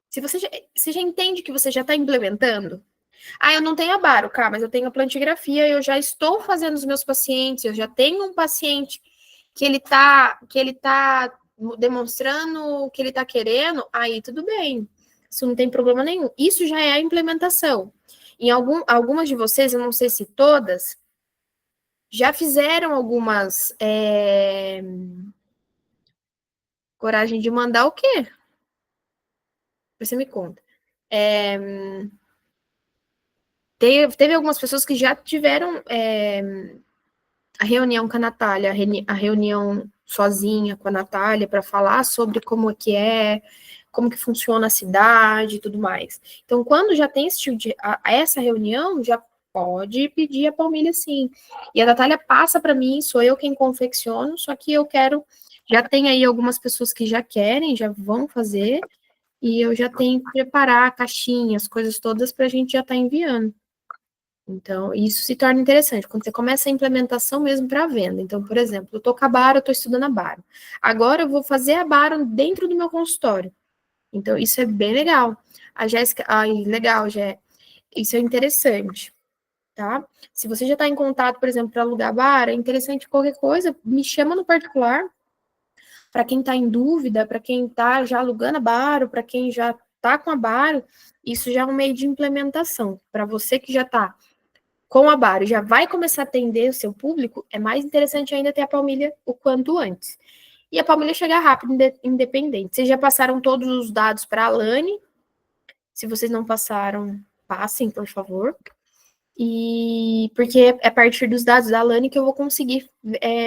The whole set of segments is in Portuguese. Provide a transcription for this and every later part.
se você já entende que você já está implementando, eu não tenho a baro, cara, mas eu tenho a plantigrafia, eu já estou fazendo os meus pacientes, eu já tenho um paciente que ele tá demonstrando o que ele está querendo, aí tudo bem, isso não tem problema nenhum. Isso já é a implementação. Em algumas de vocês, eu não sei se todas, já fizeram algumas coragem de mandar o quê? Você me conta. Teve algumas pessoas que já tiveram a reunião com a Natália, a reunião sozinha com a Natália para falar sobre como que funciona a cidade e tudo mais. Então, quando já tem esse tipo essa reunião, já pode pedir a palmilha sim. E a Natália passa para mim, sou eu quem confecciono, só que eu quero, já tem aí algumas pessoas que já querem, já vão fazer, e eu já tenho que preparar a caixinha, as coisas todas para a gente já estar enviando. Então, isso se torna interessante, quando você começa a implementação mesmo para a venda. Então, por exemplo, eu estou com a Baro, eu estou estudando a Baro. Agora eu vou fazer a Baro dentro do meu consultório. Então, isso é bem legal. A Jéssica, legal, Jé. Isso é interessante, tá? Se você já está em contato, por exemplo, para alugar a Baro, é interessante qualquer coisa, me chama no particular. Para quem está em dúvida, para quem está já alugando a Baro, para quem já está com a Baro, isso já é um meio de implementação. Para você que já está com a Baro já vai começar a atender o seu público, é mais interessante ainda ter a palmilha o quanto antes. E a palmilha chegar rápido, independente. Vocês já passaram todos os dados para a Alane. Se vocês não passaram, passem, por favor. E porque é a partir dos dados da Alane que eu vou conseguir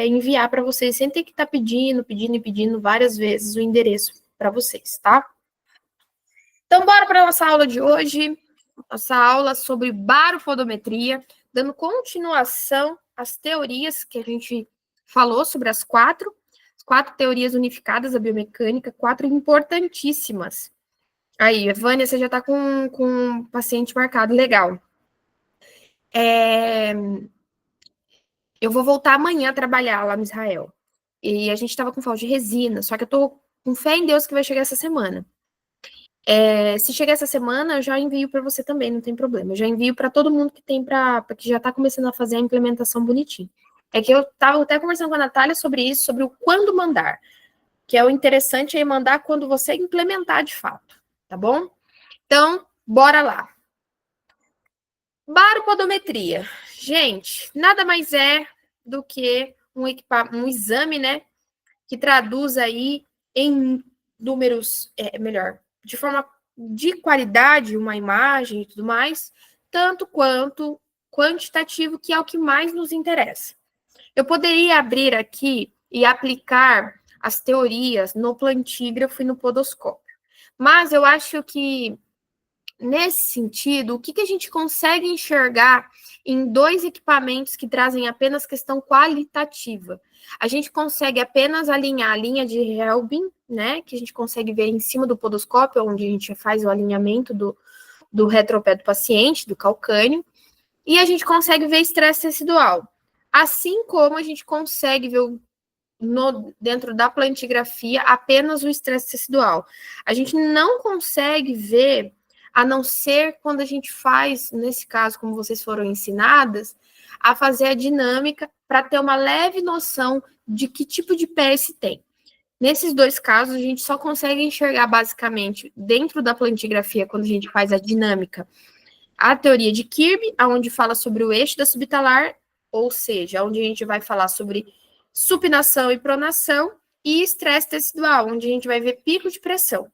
enviar para vocês, sem ter que estar pedindo várias vezes o endereço para vocês, tá? Então, bora para a nossa aula de hoje. Nossa aula sobre baropodometria, dando continuação às teorias que a gente falou sobre as quatro teorias unificadas da biomecânica, 4 importantíssimas. Aí, Vânia, você já está com um paciente marcado, legal. Eu vou voltar amanhã a trabalhar lá no Israel. E a gente estava com falta de resina, só que eu estou com fé em Deus que vai chegar essa semana. Se chegar essa semana, eu já envio para você também, não tem problema. Eu já envio para todo mundo que tem que já está começando a fazer a implementação bonitinho. É que eu estava até conversando com a Natália sobre isso, sobre o quando mandar. Que é o interessante é mandar quando você implementar de fato, tá bom? Então, bora lá. Baropodometria. Gente, nada mais é do que um exame, né? Que traduz aí em números, de forma de qualidade, uma imagem e tudo mais, tanto quanto quantitativo, que é o que mais nos interessa. Eu poderia abrir aqui e aplicar as teorias no plantígrafo e no podoscópio, mas eu acho que, nesse sentido, o que a gente consegue enxergar em 2 equipamentos que trazem apenas questão qualitativa? A gente consegue apenas alinhar a linha de Helbing, né, que a gente consegue ver em cima do podoscópio, onde a gente faz o alinhamento do retropé do paciente, do calcâneo, e a gente consegue ver estresse tecidual. Assim como a gente consegue ver dentro da plantigrafia apenas o estresse tecidual. A gente não consegue ver, a não ser quando a gente faz, nesse caso, como vocês foram ensinadas, a fazer a dinâmica para ter uma leve noção de que tipo de pé se tem. Nesses 2 casos, a gente só consegue enxergar basicamente dentro da plantigrafia, quando a gente faz a dinâmica, a teoria de Kirby, onde fala sobre o eixo da subtalar, ou seja, onde a gente vai falar sobre supinação e pronação, e estresse tecidual, onde a gente vai ver pico de pressão.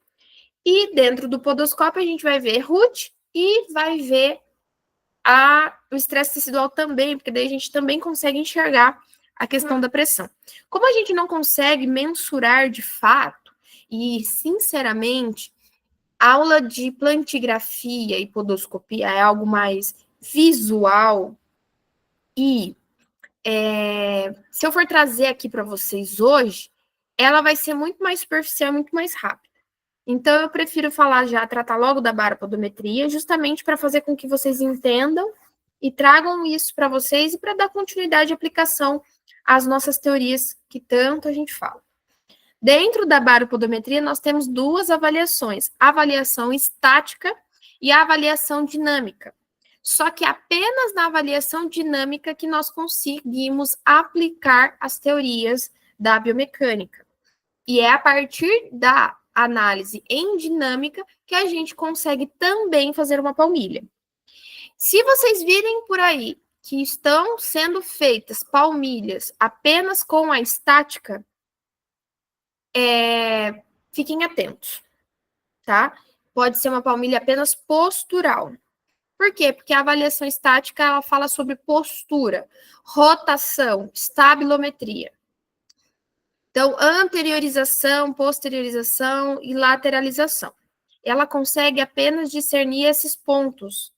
E dentro do podoscópio a gente vai ver RUT e vai ver o estresse tecidual também, porque daí a gente também consegue enxergar a questão da pressão. Como a gente não consegue mensurar de fato, e sinceramente, aula de plantigrafia e podoscopia é algo mais visual e se eu for trazer aqui para vocês hoje, ela vai ser muito mais superficial, muito mais rápida. Então, eu prefiro tratar logo da baropodometria, justamente para fazer com que vocês entendam e tragam isso para vocês e para dar continuidade à aplicação às nossas teorias que tanto a gente fala. Dentro da baropodometria, nós temos duas avaliações, a avaliação estática e a avaliação dinâmica. Só que apenas na avaliação dinâmica que nós conseguimos aplicar as teorias da biomecânica. E é a partir da análise em dinâmica que a gente consegue também fazer uma palmilha. Se vocês virem por aí que estão sendo feitas palmilhas apenas com a estática, fiquem atentos, tá? Pode ser uma palmilha apenas postural. Por quê? Porque a avaliação estática, ela fala sobre postura, rotação, estabilometria. Então, anteriorização, posteriorização e lateralização. Ela consegue apenas discernir esses pontos.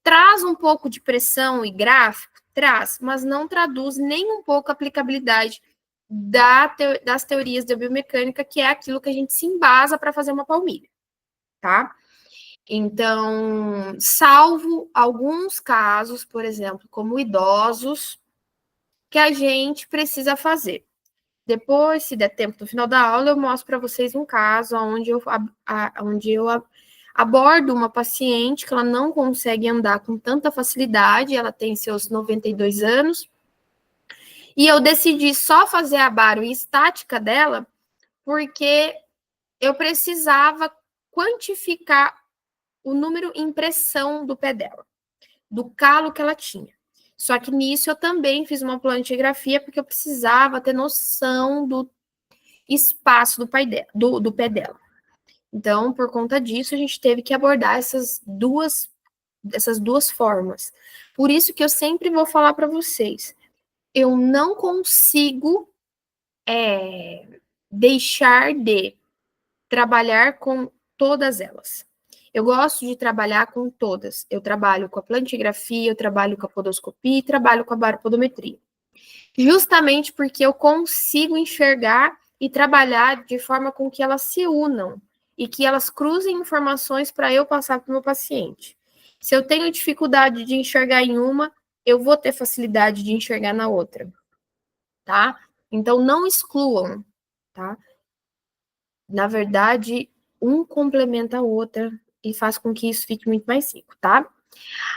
Traz um pouco de pressão e gráfico? Traz, mas não traduz nem um pouco a aplicabilidade das teorias da biomecânica, que é aquilo que a gente se embasa para fazer uma palmilha, tá? Então, salvo alguns casos, por exemplo, como idosos, que a gente precisa fazer. Depois, se der tempo no final da aula, eu mostro para vocês um caso onde eu abordo uma paciente que ela não consegue andar com tanta facilidade, ela tem seus 92 anos, e eu decidi só fazer a baro estática dela, porque eu precisava quantificar o número em impressão do pé dela, do calo que ela tinha. Só que nisso eu também fiz uma plantigrafia, porque eu precisava ter noção do espaço do pé dela. Então, por conta disso, a gente teve que abordar essas duas formas. Por isso que eu sempre vou falar para vocês, eu não consigo deixar de trabalhar com todas elas. Eu gosto de trabalhar com todas. Eu trabalho com a plantigrafia, eu trabalho com a podoscopia e trabalho com a baropodometria. Justamente porque eu consigo enxergar e trabalhar de forma com que elas se unam e que elas cruzem informações para eu passar para o meu paciente. Se eu tenho dificuldade de enxergar em uma, eu vou ter facilidade de enxergar na outra, tá? Então, não excluam, tá? Na verdade, um complementa a outra e faz com que isso fique muito mais rico, tá?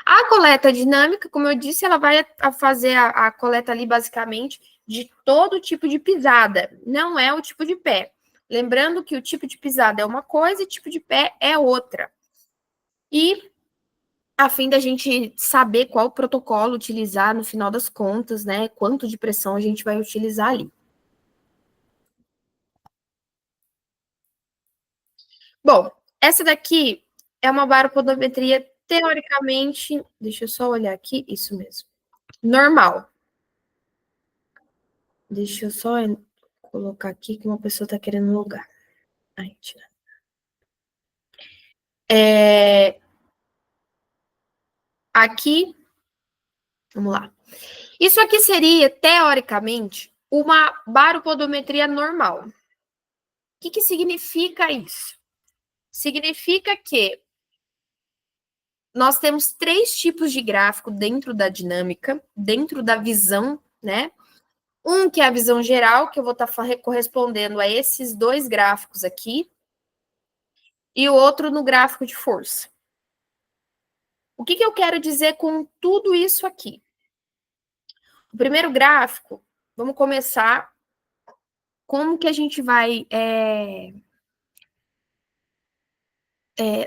A coleta dinâmica, como eu disse, ela vai fazer a coleta ali basicamente de todo tipo de pisada, não é o tipo de pé. Lembrando que o tipo de pisada é uma coisa e o tipo de pé é outra. E a fim da gente saber qual protocolo utilizar no final das contas, né? Quanto de pressão a gente vai utilizar ali. Bom, essa daqui é uma baropodometria teoricamente, deixa eu só olhar aqui, isso mesmo, normal. Deixa eu só colocar aqui que uma pessoa está querendo logar. Aí, tira. Aqui, vamos lá. Isso aqui seria, teoricamente, uma baropodometria normal. O que significa isso? Significa que nós temos 3 tipos de gráfico dentro da dinâmica, dentro da visão, né? Um que é a visão geral, que eu vou estar correspondendo a esses 2 gráficos aqui, e o outro no gráfico de força. O que eu quero dizer com tudo isso aqui? O primeiro gráfico, vamos começar como que a gente vai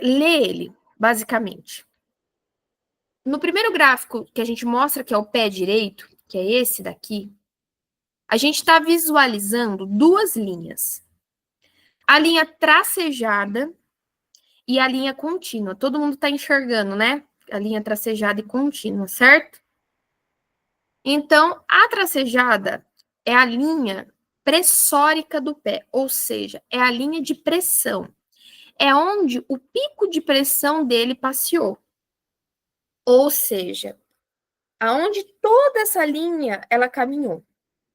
ler ele, basicamente. No primeiro gráfico que a gente mostra que é o pé direito, que é esse daqui, a gente está visualizando 2 linhas. A linha tracejada e a linha contínua. Todo mundo está enxergando, né? A linha tracejada e contínua, certo? Então, a tracejada é a linha pressórica do pé, ou seja, é a linha de pressão. É onde o pico de pressão dele passeou. Ou seja, aonde toda essa linha ela caminhou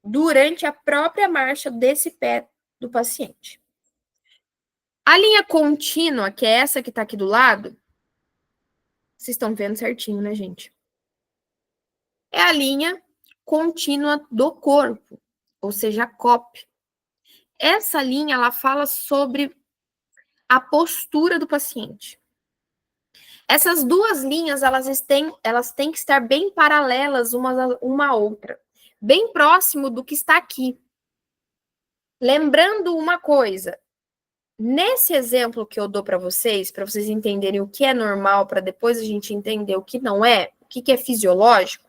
durante a própria marcha desse pé do paciente. A linha contínua, que é essa que está aqui do lado, vocês estão vendo certinho, né, gente? É a linha contínua do corpo, ou seja, a COP. essa linha, ela fala sobre a postura do paciente. Essas duas linhas, elas têm que estar bem paralelas uma à outra, bem próximo do que está aqui. Lembrando uma coisa, nesse exemplo que eu dou para vocês entenderem o que é normal, para depois a gente entender o que não é, o que é fisiológico,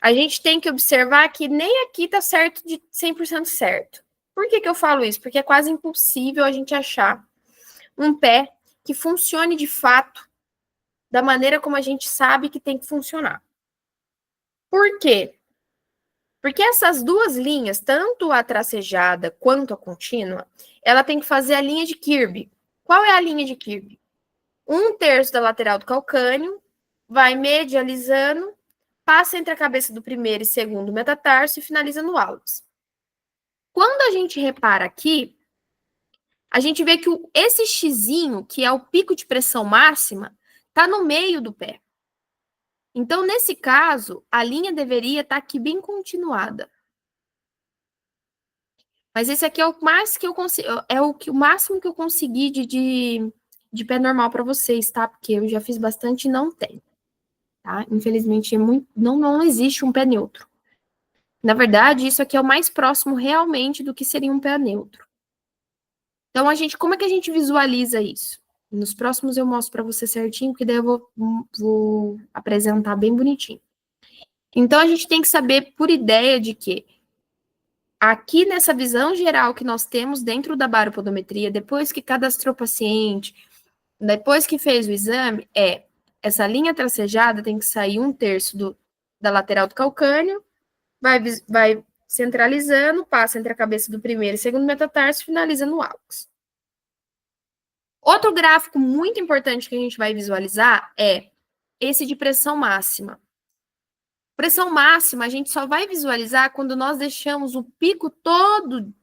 a gente tem que observar que nem aqui está certo de 100% certo. Por que eu falo isso? Porque é quase impossível a gente achar um pé que funcione de fato da maneira como a gente sabe que tem que funcionar. Por quê? Porque essas duas linhas, tanto a tracejada quanto a contínua, ela tem que fazer a linha de Kirby. Qual é a linha de Kirby? 1/3 da lateral do calcâneo, vai medializando, passa entre a cabeça do primeiro e segundo metatarso e finaliza no hálux. Quando a gente repara aqui, a gente vê que esse xizinho, que é o pico de pressão máxima, está no meio do pé. Então, nesse caso, a linha deveria estar aqui bem continuada. Mas esse aqui é o mais que eu consigo, o máximo que eu consegui de pé normal para vocês, tá? Porque eu já fiz bastante e não tem. Tá? Infelizmente, não existe um pé neutro. Na verdade, isso aqui é o mais próximo realmente do que seria um pé neutro. Então, como é que a gente visualiza isso? Nos próximos eu mostro para você certinho, porque daí eu vou apresentar bem bonitinho. Então, a gente tem que saber por ideia de que aqui nessa visão geral que nós temos dentro da baropodometria, depois que cadastrou o paciente, depois que fez o exame, essa linha tracejada tem que sair 1/3 da lateral do calcâneo, vai centralizando, passa entre a cabeça do primeiro e segundo metatarso e finaliza no hálux. Outro gráfico muito importante que a gente vai visualizar é esse de pressão máxima. Pressão máxima a gente só vai visualizar quando nós deixamos o pico todo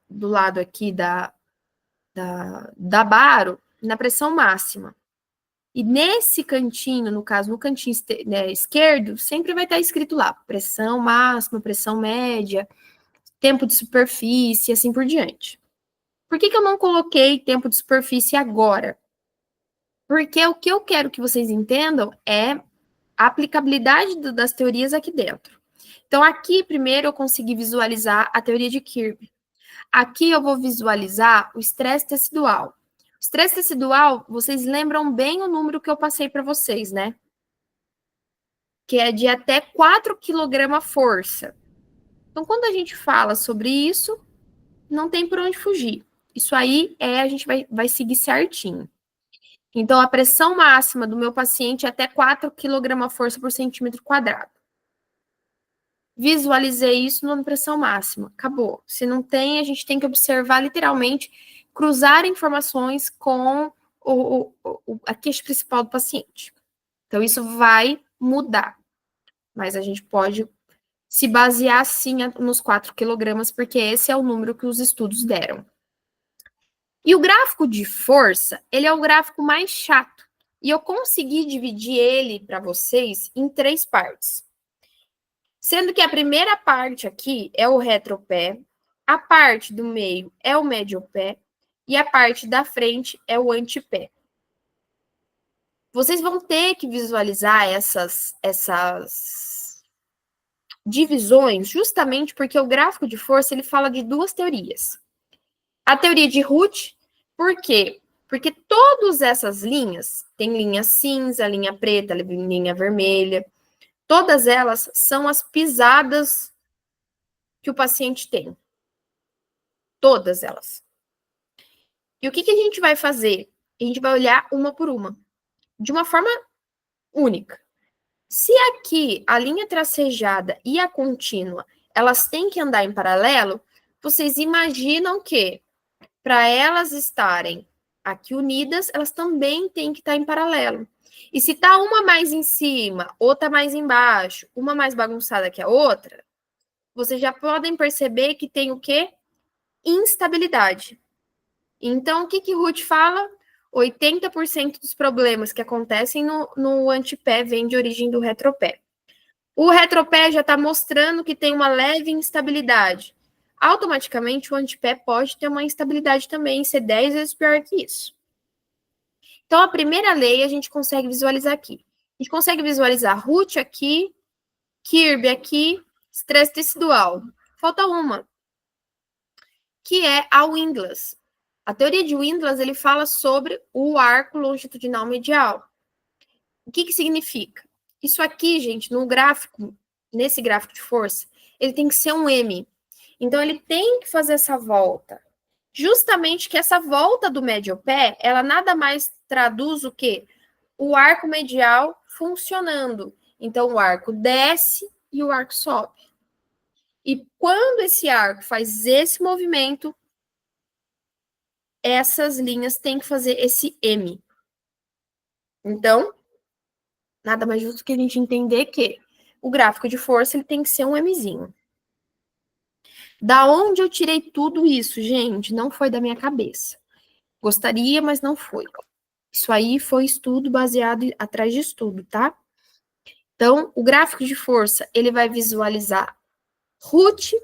do lado aqui da baro na pressão máxima. E nesse cantinho, no caso, no cantinho esquerdo, sempre vai estar escrito lá, pressão máxima, pressão média, tempo de superfície, assim por diante. Por que eu não coloquei tempo de superfície agora? Porque o que eu quero que vocês entendam é a aplicabilidade das teorias aqui dentro. Então, aqui, primeiro, eu consegui visualizar a teoria de Kirby. Aqui eu vou visualizar o estresse tecidual. O estresse tecidual, vocês lembram bem o número que eu passei para vocês, né? Que é de até 4 kg força. Então, quando a gente fala sobre isso, não tem por onde fugir. Isso aí a gente vai seguir certinho. Então, a pressão máxima do meu paciente é até 4 kg força por centímetro quadrado. Visualizei isso na pressão máxima. Acabou. Se não tem, a gente tem que observar literalmente, cruzar informações com a queixa principal do paciente. Então, isso vai mudar. Mas a gente pode se basear, sim, nos 4 kg, porque esse é o número que os estudos deram. E o gráfico de força, ele é o gráfico mais chato. E eu consegui dividir ele para vocês em 3 partes. Sendo que a primeira parte aqui é o retropé, a parte do meio é o mediopé e a parte da frente é o antepé. Vocês vão ter que visualizar essas divisões justamente porque o gráfico de força ele fala de 2 teorias. A teoria de Ruth, por quê? Porque todas essas linhas, tem linha cinza, linha preta, linha vermelha, todas elas são as pisadas que o paciente tem. Todas elas. E o que a gente vai fazer? A gente vai olhar uma por uma, de uma forma única. Se aqui a linha tracejada e a contínua, elas têm que andar em paralelo, vocês imaginam que para elas estarem aqui unidas, elas também têm que estar em paralelo. E se tá uma mais em cima, outra mais embaixo, uma mais bagunçada que a outra, vocês já podem perceber que tem o quê? Instabilidade. Então, o que Ruth fala? 80% dos problemas que acontecem no antepé vêm de origem do retropé. O retropé já está mostrando que tem uma leve instabilidade. automaticamente o antepé pode ter uma instabilidade também, ser 10 vezes pior que isso. Então, a primeira lei a gente consegue visualizar aqui. A gente consegue visualizar Root aqui, Kirby aqui, estresse tecidual. Falta uma, que é a Windlass. A teoria de Windlass, ele fala sobre o arco longitudinal medial. O que significa? Isso aqui, gente, no gráfico, nesse gráfico de força, ele tem que ser um M. Então, ele tem que fazer essa volta. Justamente que essa volta do médio pé, ela nada mais traduz o quê? O arco medial funcionando. Então, o arco desce e o arco sobe. E quando esse arco faz esse movimento, essas linhas têm que fazer esse M. Então, nada mais justo que a gente entender que o gráfico de força ele tem que ser um Mzinho. Da onde eu tirei tudo isso, gente? Não foi da minha cabeça. Gostaria, mas não foi. Isso aí foi estudo baseado atrás de estudo, tá? Então, o gráfico de força, ele vai visualizar root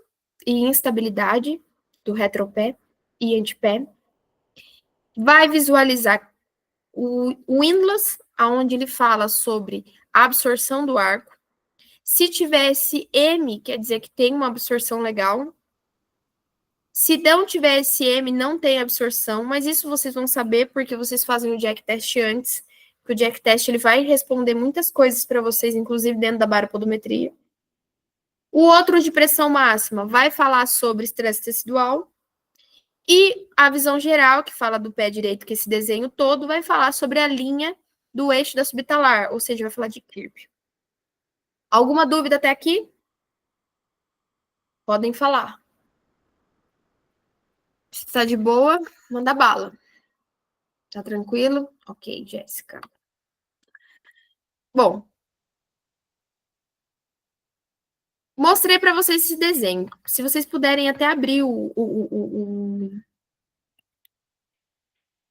e instabilidade do retropé e antepé. Vai visualizar o Windlass, aonde ele fala sobre a absorção do arco. Se tivesse M, quer dizer que tem uma absorção legal. Se não tiver esse M, não tem absorção, mas isso vocês vão saber porque vocês fazem o Jack Test antes, que o Jack Test ele vai responder muitas coisas para vocês, inclusive dentro da baropodometria. O outro de pressão máxima vai falar sobre estresse tecidual. E a visão geral, que fala do pé direito, que esse desenho todo, vai falar sobre a linha do eixo da subtalar, ou seja, vai falar de Kirby. Alguma dúvida até aqui? Podem falar. Se está de boa, manda bala. Tá tranquilo? Ok, Jéssica. Bom, mostrei para vocês esse desenho. Se vocês puderem até abrir o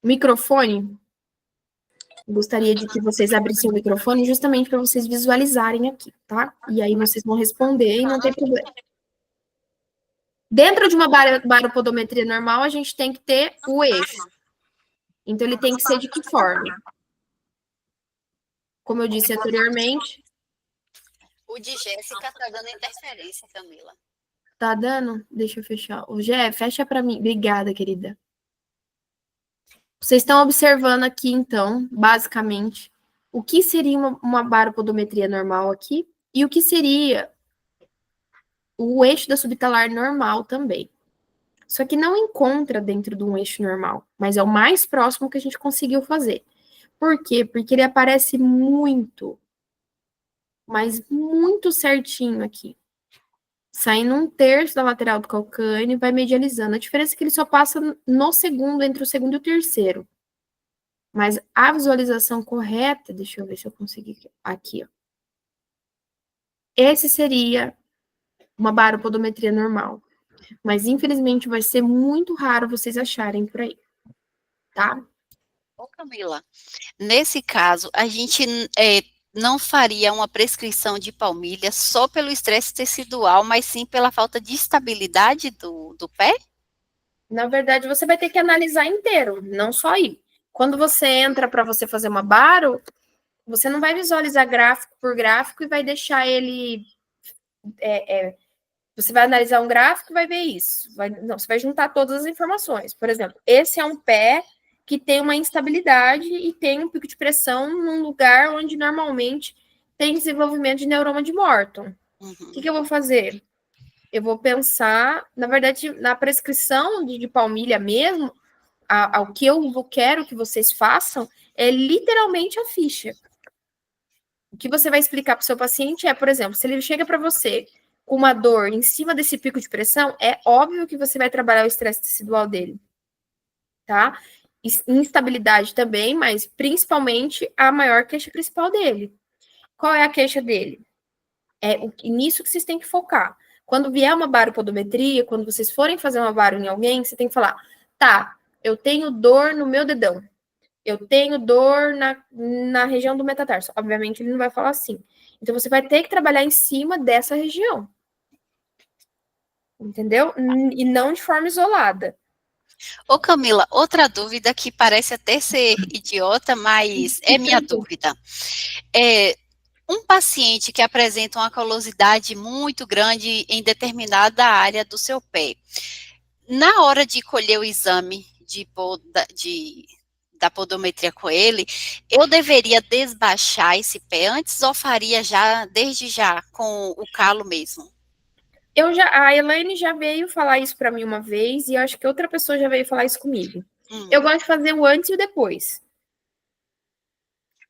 microfone, gostaria de que vocês abrissem o microfone justamente para vocês visualizarem aqui, tá? E aí vocês vão responder e não tem problema. Dentro de uma baropodometria normal, a gente tem que ter o eixo. Então, ele tem que ser de que forma? Como eu disse anteriormente. O de Jéssica tá dando interferência, Camila. Tá dando? Deixa eu fechar. O Gé, fecha para mim. Obrigada, querida. Vocês estão observando aqui, então, basicamente, o que seria uma baropodometria normal aqui e o que seria o eixo da subtalar normal também. Só que não encontra dentro de um eixo normal, mas é o mais próximo que a gente conseguiu fazer. Por quê? Porque ele aparece muito, mas muito certinho aqui. Saindo 1/3 da lateral do calcâneo e vai medializando. A diferença é que ele só passa no segundo, entre o segundo e o terceiro. Mas a visualização correta, deixa eu ver se eu consegui aqui, ó. Esse seria uma baropodometria normal. Mas, infelizmente, vai ser muito raro vocês acharem por aí, tá? Ô, Camila, nesse caso, a gente não faria uma prescrição de palmilha só pelo estresse tecidual, mas sim pela falta de estabilidade do pé? Na verdade, você vai ter que analisar inteiro, não só aí. Quando você entra para você fazer uma baro, você não vai visualizar gráfico por gráfico e vai deixar ele. Você vai analisar um gráfico e vai ver isso. Não, você vai juntar todas as informações. Por exemplo, esse é um pé que tem uma instabilidade e tem um pico de pressão num lugar onde normalmente tem desenvolvimento de neuroma de Morton. O que eu vou fazer? Eu vou pensar, na verdade, na prescrição de palmilha mesmo, ao que eu quero que vocês façam, é literalmente a ficha. O que você vai explicar para o seu paciente é, por exemplo, se ele chega para você com uma dor em cima desse pico de pressão, é óbvio que você vai trabalhar o estresse tecidual dele, tá? Instabilidade também, mas principalmente a maior queixa principal dele. Qual é a queixa dele? É nisso que vocês têm que focar. Quando vier uma baropodometria, quando vocês forem fazer uma baro em alguém, você tem que falar, tá, eu tenho dor no meu dedão, eu tenho dor na região do metatarso. Obviamente, ele não vai falar assim. Então, você vai ter que trabalhar em cima dessa região. entendeu? E não de forma isolada. Ô Camila, outra dúvida que parece até ser idiota, mas é minha dúvida. Um paciente que apresenta uma calosidade muito grande em determinada área do seu pé, na hora de colher o exame da podometria com ele, eu deveria desbaixar esse pé antes ou faria já, desde já, com o calo mesmo? A Elaine já veio falar isso para mim uma vez, e eu acho que outra pessoa já veio falar isso comigo. Eu gosto de fazer o antes e o depois.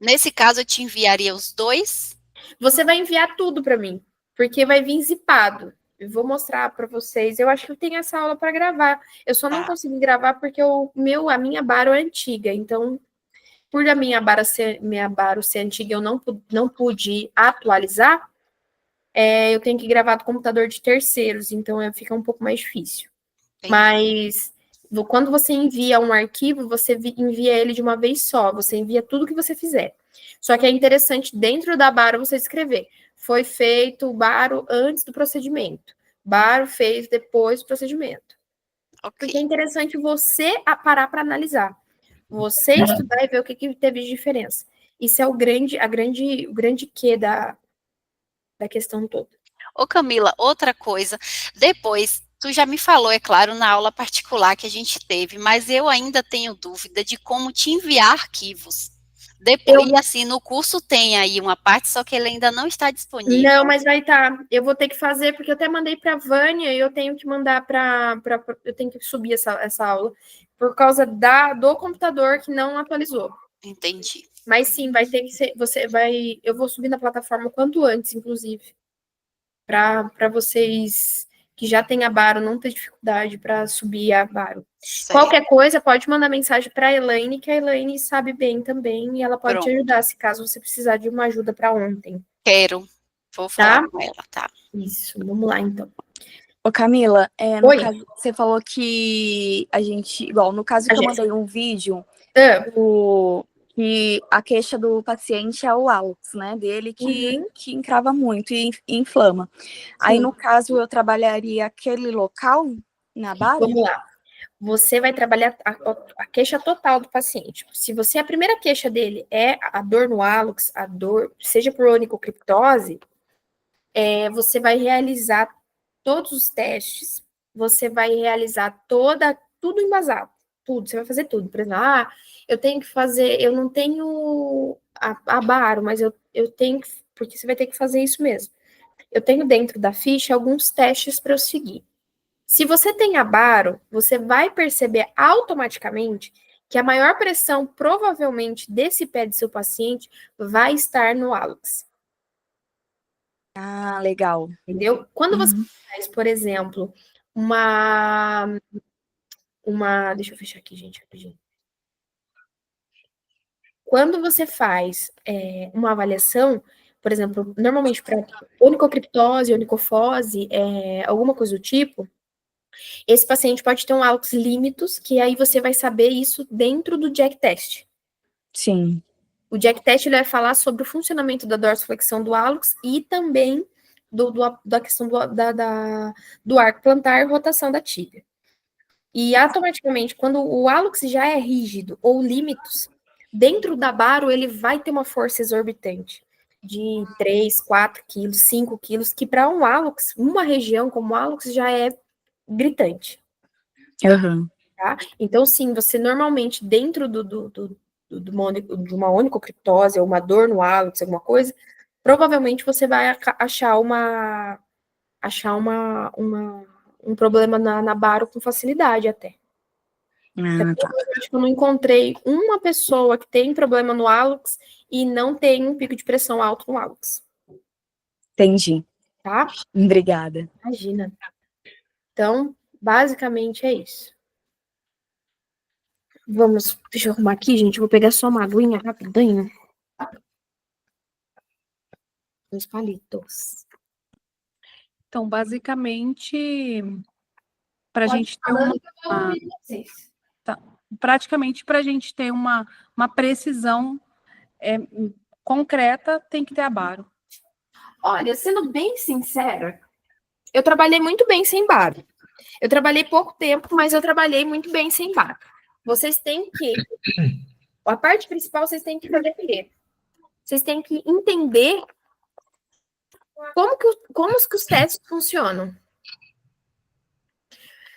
Nesse caso, eu te enviaria os dois? Você vai enviar tudo para mim, porque vai vir zipado. Eu vou mostrar para vocês. Eu acho que eu tenho essa aula para gravar. Eu só não consegui gravar porque a minha baro é antiga. Então, por a minha baro ser antiga, eu não pude atualizar. Eu tenho que gravar do computador de terceiros, então fica um pouco mais difícil. Mas quando você envia um arquivo, você envia ele de uma vez só, você envia tudo que você fizer. Só que é interessante, dentro da baro, você escrever: foi feito o baro antes do procedimento, baro fez depois do procedimento. Okay. Porque é interessante você parar para analisar, você estudar e ver o que teve de diferença. Isso é o grande quê da questão toda. Ô Camila, outra coisa, depois, tu já me falou, é claro, na aula particular que a gente teve, mas eu ainda tenho dúvida de como te enviar arquivos. Depois, e assim, no curso tem aí uma parte, só que ele ainda não está disponível. Não, mas vai estar. Eu vou ter que fazer, porque eu até mandei para a Vânia e eu tenho que mandar eu tenho que subir essa aula, por causa do computador que não atualizou. Entendi. Mas sim, vai ter que ser. Eu vou subir na plataforma o quanto antes, inclusive, para vocês que já têm a Baro não ter dificuldade para subir a Baro. Qualquer coisa, pode mandar mensagem para a Elaine, que a Elaine sabe bem também, e ela pode te ajudar, se caso você precisar de uma ajuda para ontem. Quero. Vou falar com ela, tá? Isso, vamos lá, então. Ô Camila, no caso, você falou que a gente, igual, no caso que eu mandei um vídeo, que a queixa do paciente é o hálux, né, dele, que encrava muito e inflama. Sim. Aí, no caso, eu trabalharia aquele local na base? Vamos lá. Você vai trabalhar a queixa total do paciente. Se a primeira queixa dele é a dor no hálux, a dor, seja por onicocriptose, você vai realizar todos os testes, você vai realizar tudo embasado, tudo, você vai fazer tudo. Por exemplo, eu tenho que fazer, eu não tenho a baro, mas eu tenho que, porque você vai ter que fazer isso mesmo. Eu tenho dentro da ficha alguns testes para eu seguir. Se você tem a baro, você vai perceber automaticamente que a maior pressão, provavelmente, desse pé de seu paciente vai estar no hálux. Ah, legal. Entendeu? Quando você faz, por exemplo, deixa eu fechar aqui, gente, rapidinho. Quando você faz uma avaliação, por exemplo, normalmente para onicocriptose, onicofose, alguma coisa do tipo, esse paciente pode ter um hálux límitos, que aí você vai saber isso dentro do Jack Test. Sim. O Jack Test ele vai falar sobre o funcionamento da dorsiflexão do hálux e também da questão do arco plantar e rotação da tíbia. E automaticamente, quando o hálux já é rígido ou límitos, dentro da baro ele vai ter uma força exorbitante de 3, 4 quilos, 5 quilos, que para um hálux, uma região como o hálux já é gritante. Tá? Então, sim, você normalmente, dentro de uma onicocriptose, ou uma dor no hálux, alguma coisa, provavelmente você vai achar um problema na baro com facilidade até. Tá. Eu acho que eu não encontrei uma pessoa que tem problema no hálux e não tem um pico de pressão alto no hálux. Entendi. Tá? Obrigada. Imagina. Então, basicamente é isso. Deixa eu arrumar aqui, gente. Eu vou pegar só uma aguinha rapidinho. Os palitos. Então, basicamente, para a gente ter uma praticamente para a gente ter uma precisão concreta, tem que ter a baro. Olha, sendo bem sincera, Eu trabalhei muito bem sem baro. Eu trabalhei pouco tempo, mas eu trabalhei muito bem sem baro. Vocês têm que... A parte principal, vocês têm que fazer o quê? Vocês têm que entender como que os testes funcionam.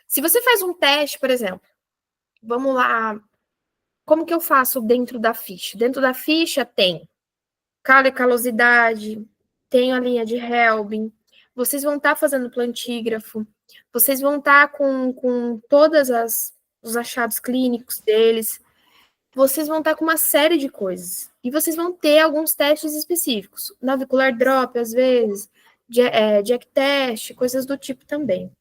Se você faz um teste, por exemplo, vamos lá, como que eu faço dentro da ficha? Dentro da ficha tem calo e calosidade, tem a linha de Helbing, vocês vão estar fazendo plantígrafo, vocês vão estar com todos os achados clínicos deles, vocês vão estar com uma série de coisas. E vocês vão ter alguns testes específicos. Navicular drop, às vezes, Jack test, coisas do tipo também.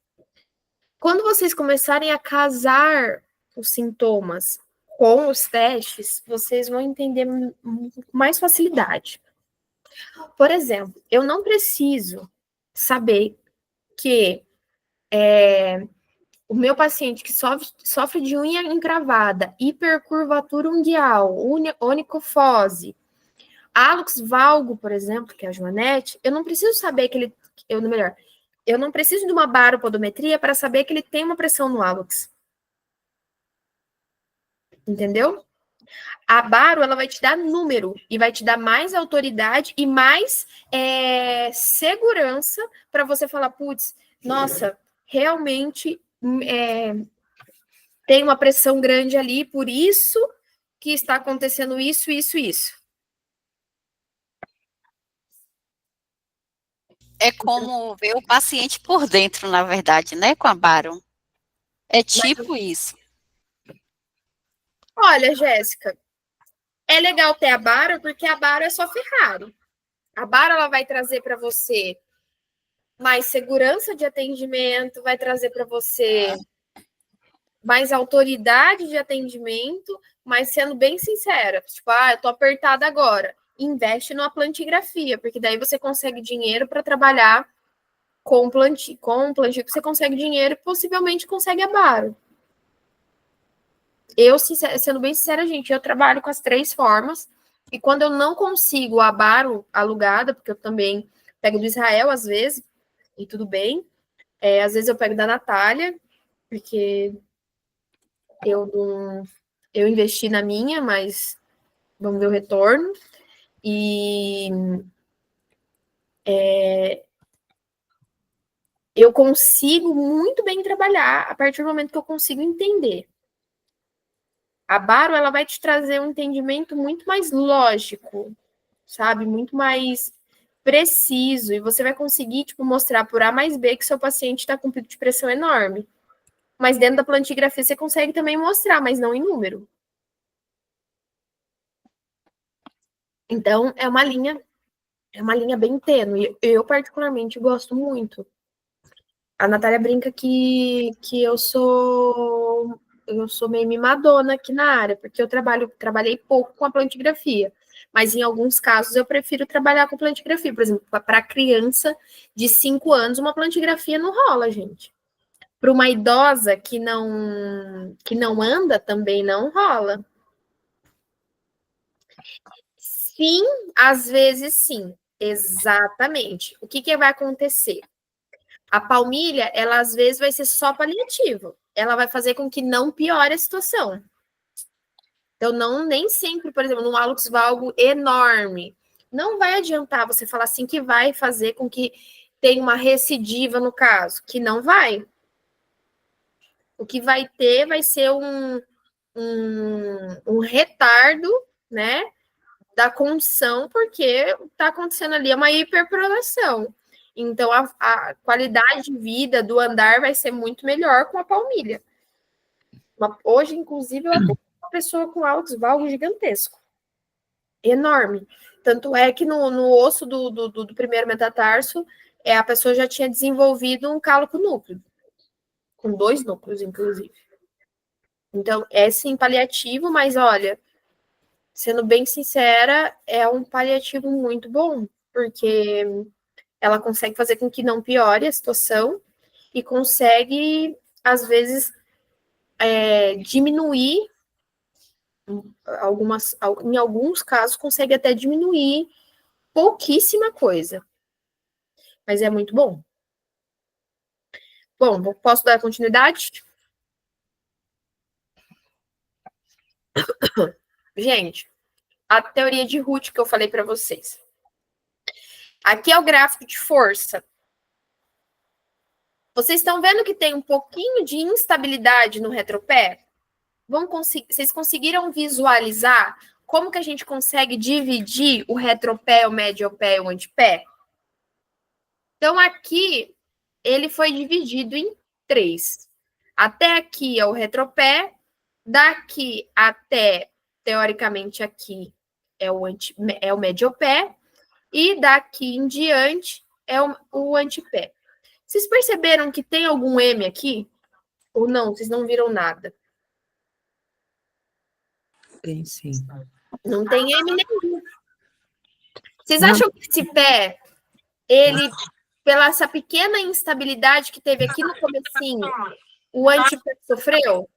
Quando vocês começarem a casar os sintomas com os testes, vocês vão entender com mais facilidade. Por exemplo, eu não preciso saber que o meu paciente que sofre de unha encravada, hipercurvatura unguial, onicofose, hálux valgo, por exemplo, que é a Joanete, eu não preciso saber que ele... eu não preciso de uma baropodometria para saber que ele tem uma pressão no hálux. Entendeu? A baro, ela vai te dar número e vai te dar mais autoridade e mais segurança para você falar, putz, nossa, realmente tem uma pressão grande ali, por isso que está acontecendo isso, isso, isso. É como ver o paciente por dentro, na verdade, né, com a baro. É tipo isso. Olha, Jéssica, é legal ter a baro, porque a baro é só ferrado. A baro, ela vai trazer para você mais segurança de atendimento, vai trazer para você mais autoridade de atendimento, mas sendo bem sincera, tipo, eu tô apertada agora, investe numa plantigrafia, porque daí você consegue dinheiro para trabalhar com plantio que você consegue dinheiro e possivelmente consegue a baro. Eu, sendo bem sincera, gente, eu trabalho com as 3 formas, e quando eu não consigo a baro alugada, porque eu também pego do Israel às vezes, e tudo bem, às vezes eu pego da Natália, porque eu investi na minha, mas vamos ver o retorno. E eu consigo muito bem trabalhar a partir do momento que eu consigo entender. A baro, ela vai te trazer um entendimento muito mais lógico, sabe? Muito mais preciso. E você vai conseguir, tipo, mostrar por A mais B que seu paciente está com pico de pressão enorme. Mas dentro da plantigrafia você consegue também mostrar, mas não em número. Então, é uma linha bem tênue. Eu, particularmente, gosto muito. A Natália brinca que eu sou meio mimadona aqui na área, porque eu trabalhei pouco com a plantigrafia. Mas em alguns casos eu prefiro trabalhar com plantigrafia. Por exemplo, para criança de 5 anos, uma plantigrafia não rola, gente. Para uma idosa que não anda, também não rola. Sim, às vezes sim. Exatamente. O que vai acontecer? A palmilha, ela às vezes vai ser só paliativo. Ela vai fazer com que não piore a situação. Então, nem sempre, por exemplo, num hálux valgo enorme, não vai adiantar você falar assim que vai fazer com que tenha uma recidiva no caso, que não vai. O que vai ter vai ser um retardo, né, da condição, porque está acontecendo ali uma hiperpronação. Então, a qualidade de vida do andar vai ser muito melhor com a palmilha. Hoje, inclusive, eu atendo uma pessoa com altos valgos gigantesco. Enorme. Tanto é que no osso do primeiro metatarso, a pessoa já tinha desenvolvido um cálico núcleo. Com 2 núcleos, inclusive. Então, é sim paliativo, mas olha, sendo bem sincera, é um paliativo muito bom, porque ela consegue fazer com que não piore a situação e consegue, às vezes, diminuir em alguns casos, consegue até diminuir pouquíssima coisa. Mas é muito bom. Bom, posso dar continuidade? Gente, a teoria de Ruth que eu falei para vocês. Aqui é o gráfico de força. Vocês estão vendo que tem um pouquinho de instabilidade no retropé? Vocês conseguiram visualizar como que a gente consegue dividir o retropé, o mediopé e o antepé? Então, aqui, ele foi dividido em 3. Até aqui é o retropé, daqui até, teoricamente, aqui é o mediopé, e daqui em diante é o antepé. Vocês perceberam que tem algum M aqui? Ou não? Vocês não viram nada? Tem sim. Não tem M nenhum. Vocês acham que esse pé, ele, pela essa pequena instabilidade que teve aqui no comecinho, o antepé sofreu?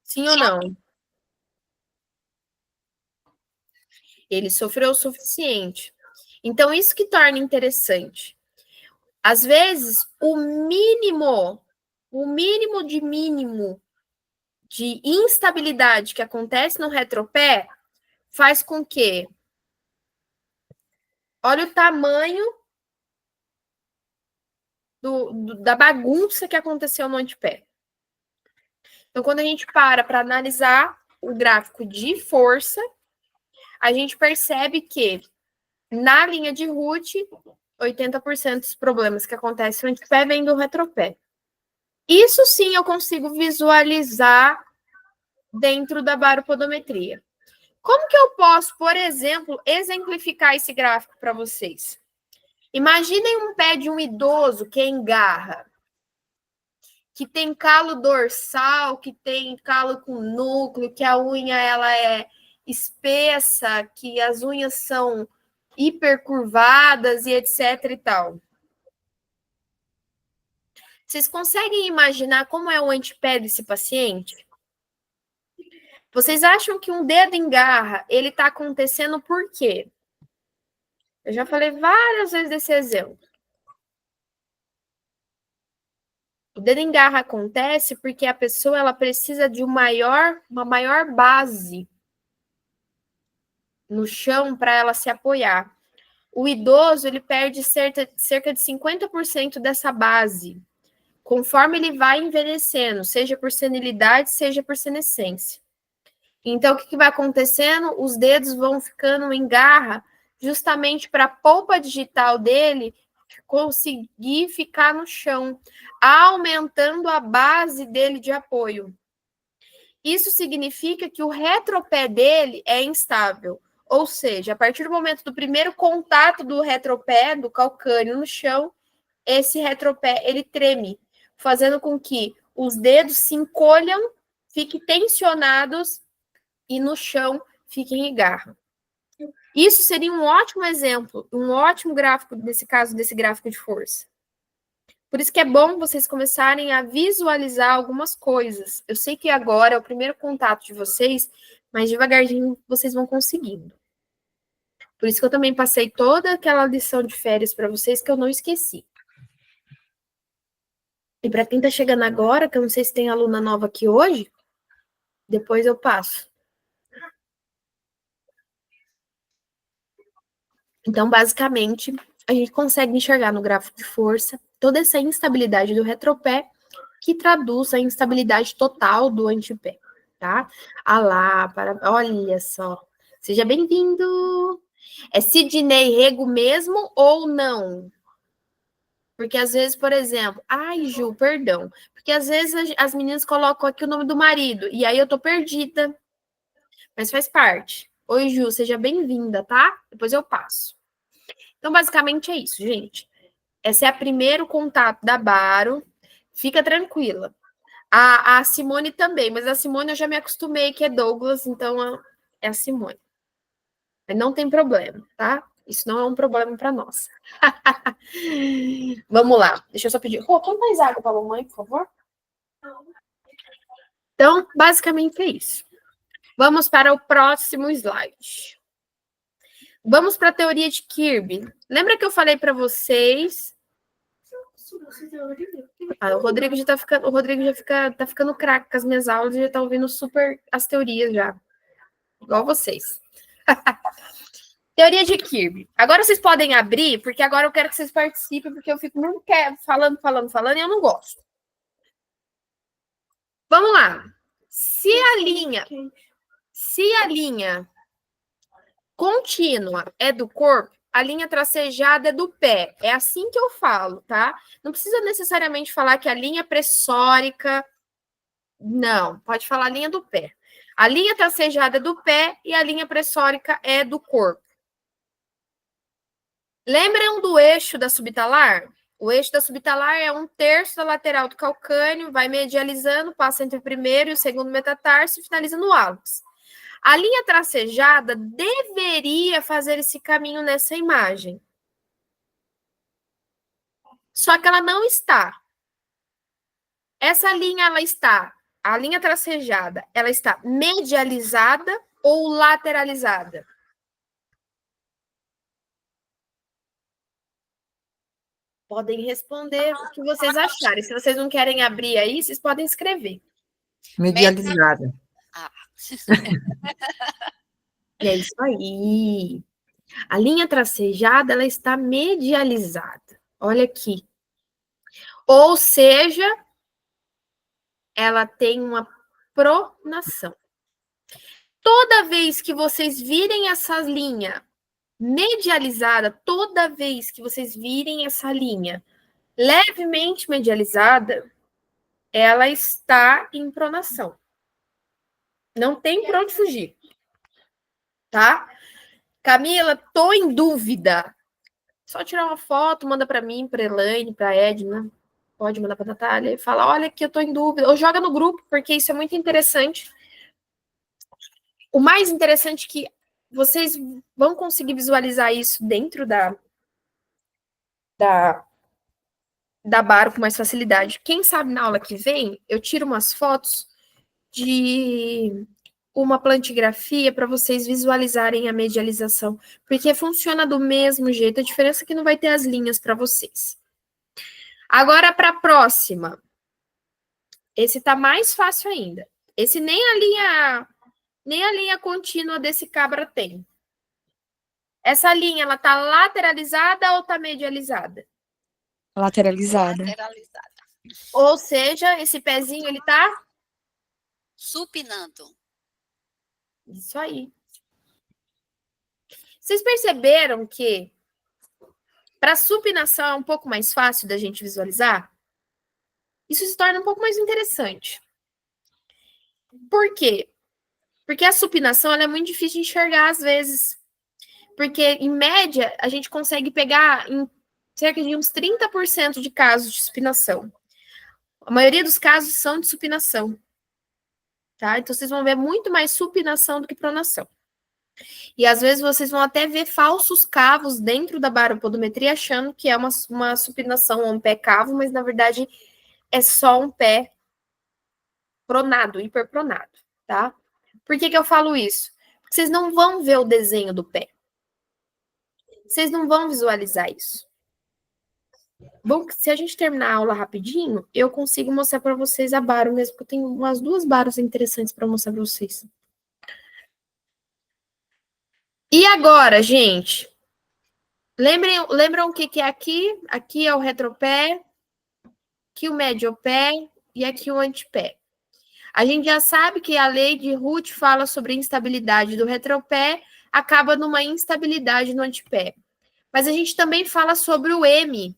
Sim ou não? Ele sofreu o suficiente. Então, isso que torna interessante. Às vezes, o mínimo de instabilidade que acontece no retropé faz com que, olha o tamanho da bagunça que aconteceu no antepé. Então, quando a gente para analisar o gráfico de força, a gente percebe que na linha de Ruth, 80% dos problemas que acontecem no antepé vêm do retropé. Isso sim eu consigo visualizar dentro da baropodometria. Como que eu posso, por exemplo, exemplificar esse gráfico para vocês? Imaginem um pé de um idoso que engarra, que tem calo dorsal, que tem calo com núcleo, que a unha ela é espessa, que as unhas são hipercurvadas e etc e tal. Vocês conseguem imaginar como é o antepé desse paciente? Vocês acham que um dedo engarra, ele está acontecendo por quê? Eu já falei várias vezes desse exemplo. O dedo engarra acontece porque a pessoa ela precisa de uma maior base no chão para ela se apoiar. O idoso ele perde cerca de 50% dessa base, conforme ele vai envelhecendo, seja por senilidade, seja por senescência. Então, o que vai acontecendo? Os dedos vão ficando em garra justamente para a polpa digital dele conseguir ficar no chão, aumentando a base dele de apoio. Isso significa que o retropé dele é instável, ou seja, a partir do momento do primeiro contato do retropé, do calcâneo no chão, esse retropé ele treme, fazendo com que os dedos se encolham, fiquem tensionados e no chão fiquem em garra. Isso seria um ótimo exemplo, um ótimo gráfico desse caso, desse gráfico de força. Por isso que é bom vocês começarem a visualizar algumas coisas. Eu sei que agora é o primeiro contato de vocês, mas devagarzinho vocês vão conseguindo. Por isso que eu também passei toda aquela lição de férias para vocês que eu não esqueci. E para quem está chegando agora, que eu não sei se tem aluna nova aqui hoje, depois eu passo. Então, basicamente, a gente consegue enxergar no gráfico de força toda essa instabilidade do retropé que traduz a instabilidade total do antepé, tá? Olha só. Seja bem-vindo. É Sidney Rego mesmo ou não? Porque às vezes, por exemplo, ai, Ju, perdão. Porque às vezes as meninas colocam aqui o nome do marido e aí eu tô perdida. Mas faz parte. Oi, Ju, seja bem-vinda, tá? Depois eu passo. Então, basicamente é isso, gente. Esse é o primeiro contato da Baro. Fica tranquila. A Simone também, mas a Simone eu já me acostumei que é Douglas, então é a Simone. Mas não tem problema, tá? Isso não é um problema para nós. Vamos lá. Deixa eu só pedir. Põe mais água para a mamãe, por favor. Então, basicamente é isso. Vamos para o próximo slide. Vamos para a teoria de Kirby. Lembra que eu falei para vocês? O Rodrigo já tá ficando craque com as minhas aulas e já tá ouvindo super as teorias já. Igual vocês. Teoria de Kirby. Agora vocês podem abrir, porque agora eu quero que vocês participem, porque eu fico muito falando e eu não gosto. Vamos lá. Se a linha contínua é do corpo, a linha tracejada é do pé. É assim que eu falo, tá? Não precisa necessariamente falar que a linha pressórica... Não, pode falar a linha do pé. A linha tracejada é do pé e a linha pressórica é do corpo. Lembram do eixo da subtalar? O eixo da subtalar é 1/3 da lateral do calcâneo, vai medializando, passa entre o primeiro e o segundo metatarso e finaliza no hálux. A linha tracejada deveria fazer esse caminho nessa imagem. Só que ela não está. Essa linha, a linha tracejada, ela está medializada ou lateralizada? Podem responder o que vocês acharem. Se vocês não querem abrir aí, vocês podem escrever. Medializada. É isso aí. A linha tracejada, ela está medializada. Olha aqui. Ou seja, ela tem uma pronação. Toda vez que vocês virem essa linha medializada, toda vez que vocês virem essa linha levemente medializada, ela está em pronação. Não tem para onde fugir. Tá? Camila, tô em dúvida. Só tirar uma foto, manda para mim, para Elaine, para Edna. Pode mandar para Natália e fala, olha que eu tô em dúvida. Ou joga no grupo, porque isso é muito interessante. O mais interessante é que vocês vão conseguir visualizar isso dentro da Baro com mais facilidade. Quem sabe na aula que vem, eu tiro umas fotos de uma plantigrafia para vocês visualizarem a medialização, porque funciona do mesmo jeito, a diferença é que não vai ter as linhas para vocês. Agora, para a próxima. Esse tá mais fácil ainda. Esse nem a linha contínua desse cabra tem. Essa linha, ela tá lateralizada ou tá medializada? Lateralizada. Lateralizada. Ou seja, esse pezinho, ele tá... Supinando. Isso aí. Vocês perceberam que para supinação é um pouco mais fácil da gente visualizar? Isso se torna um pouco mais interessante. Por quê? Porque a supinação ela é muito difícil de enxergar às vezes. Porque, em média, a gente consegue pegar em cerca de uns 30% de casos de supinação. A maioria dos casos são de supinação. Tá? Então, vocês vão ver muito mais supinação do que pronação. E, às vezes, vocês vão até ver falsos cavos dentro da baropodometria, achando que é uma supinação ou um pé cavo, mas, na verdade, é só um pé pronado, hiperpronado, tá? Por que eu falo isso? Porque vocês não vão ver o desenho do pé. Vocês não vão visualizar isso. Bom, se a gente terminar a aula rapidinho, eu consigo mostrar para vocês a baro mesmo, porque eu tenho umas 2 baros interessantes para mostrar para vocês. E agora, gente? Lembram o que é aqui? Aqui é o retropé, aqui o mediopé e aqui o antepé. A gente já sabe que a lei de Ruth fala sobre a instabilidade do retropé, acaba numa instabilidade no antepé. Mas a gente também fala sobre o M.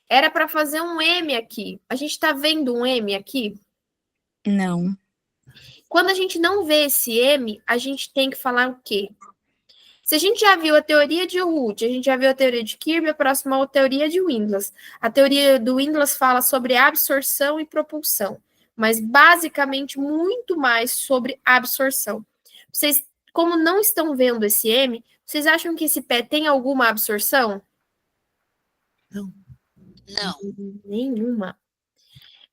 Era para fazer um M aqui. A gente está vendo um M aqui? Não. Quando a gente não vê esse M, a gente tem que falar o quê? Se a gente já viu a teoria de Ruth, a gente já viu a teoria de Kirby, a próxima é a teoria de Windlass. A teoria do Windlass fala sobre absorção e propulsão, mas basicamente muito mais sobre absorção. Vocês, como não estão vendo esse M, vocês acham que esse pé tem alguma absorção? Não. Nenhuma.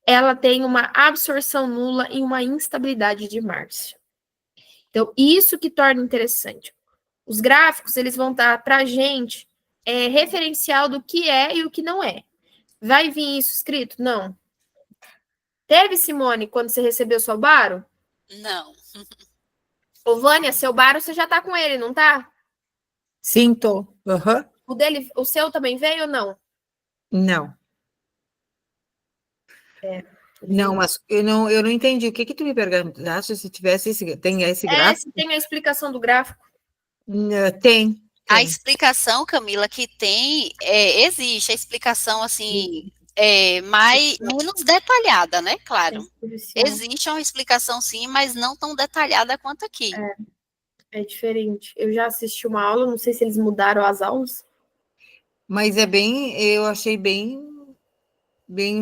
Ela tem uma absorção nula e uma instabilidade de Márcia. Então, isso que torna interessante. Os gráficos, eles vão dar para a gente referencial do que é e o que não é. Vai vir isso escrito? Não. Teve, Simone, quando você recebeu seu baro? Não. Ô, Vânia, seu baro, você já tá com ele, não tá? Sim, tô. Aham. O seu também veio ou não? Não. Não, mas eu não entendi. O que tu me perguntaste se tivesse tem esse gráfico? Se tem a explicação do gráfico. Tem. A explicação, Camila, que tem, existe a explicação, assim, menos detalhada, né? Claro. Existe uma explicação, sim, mas não tão detalhada quanto aqui. É diferente. Eu já assisti uma aula, não sei se eles mudaram as aulas. Mas eu achei bem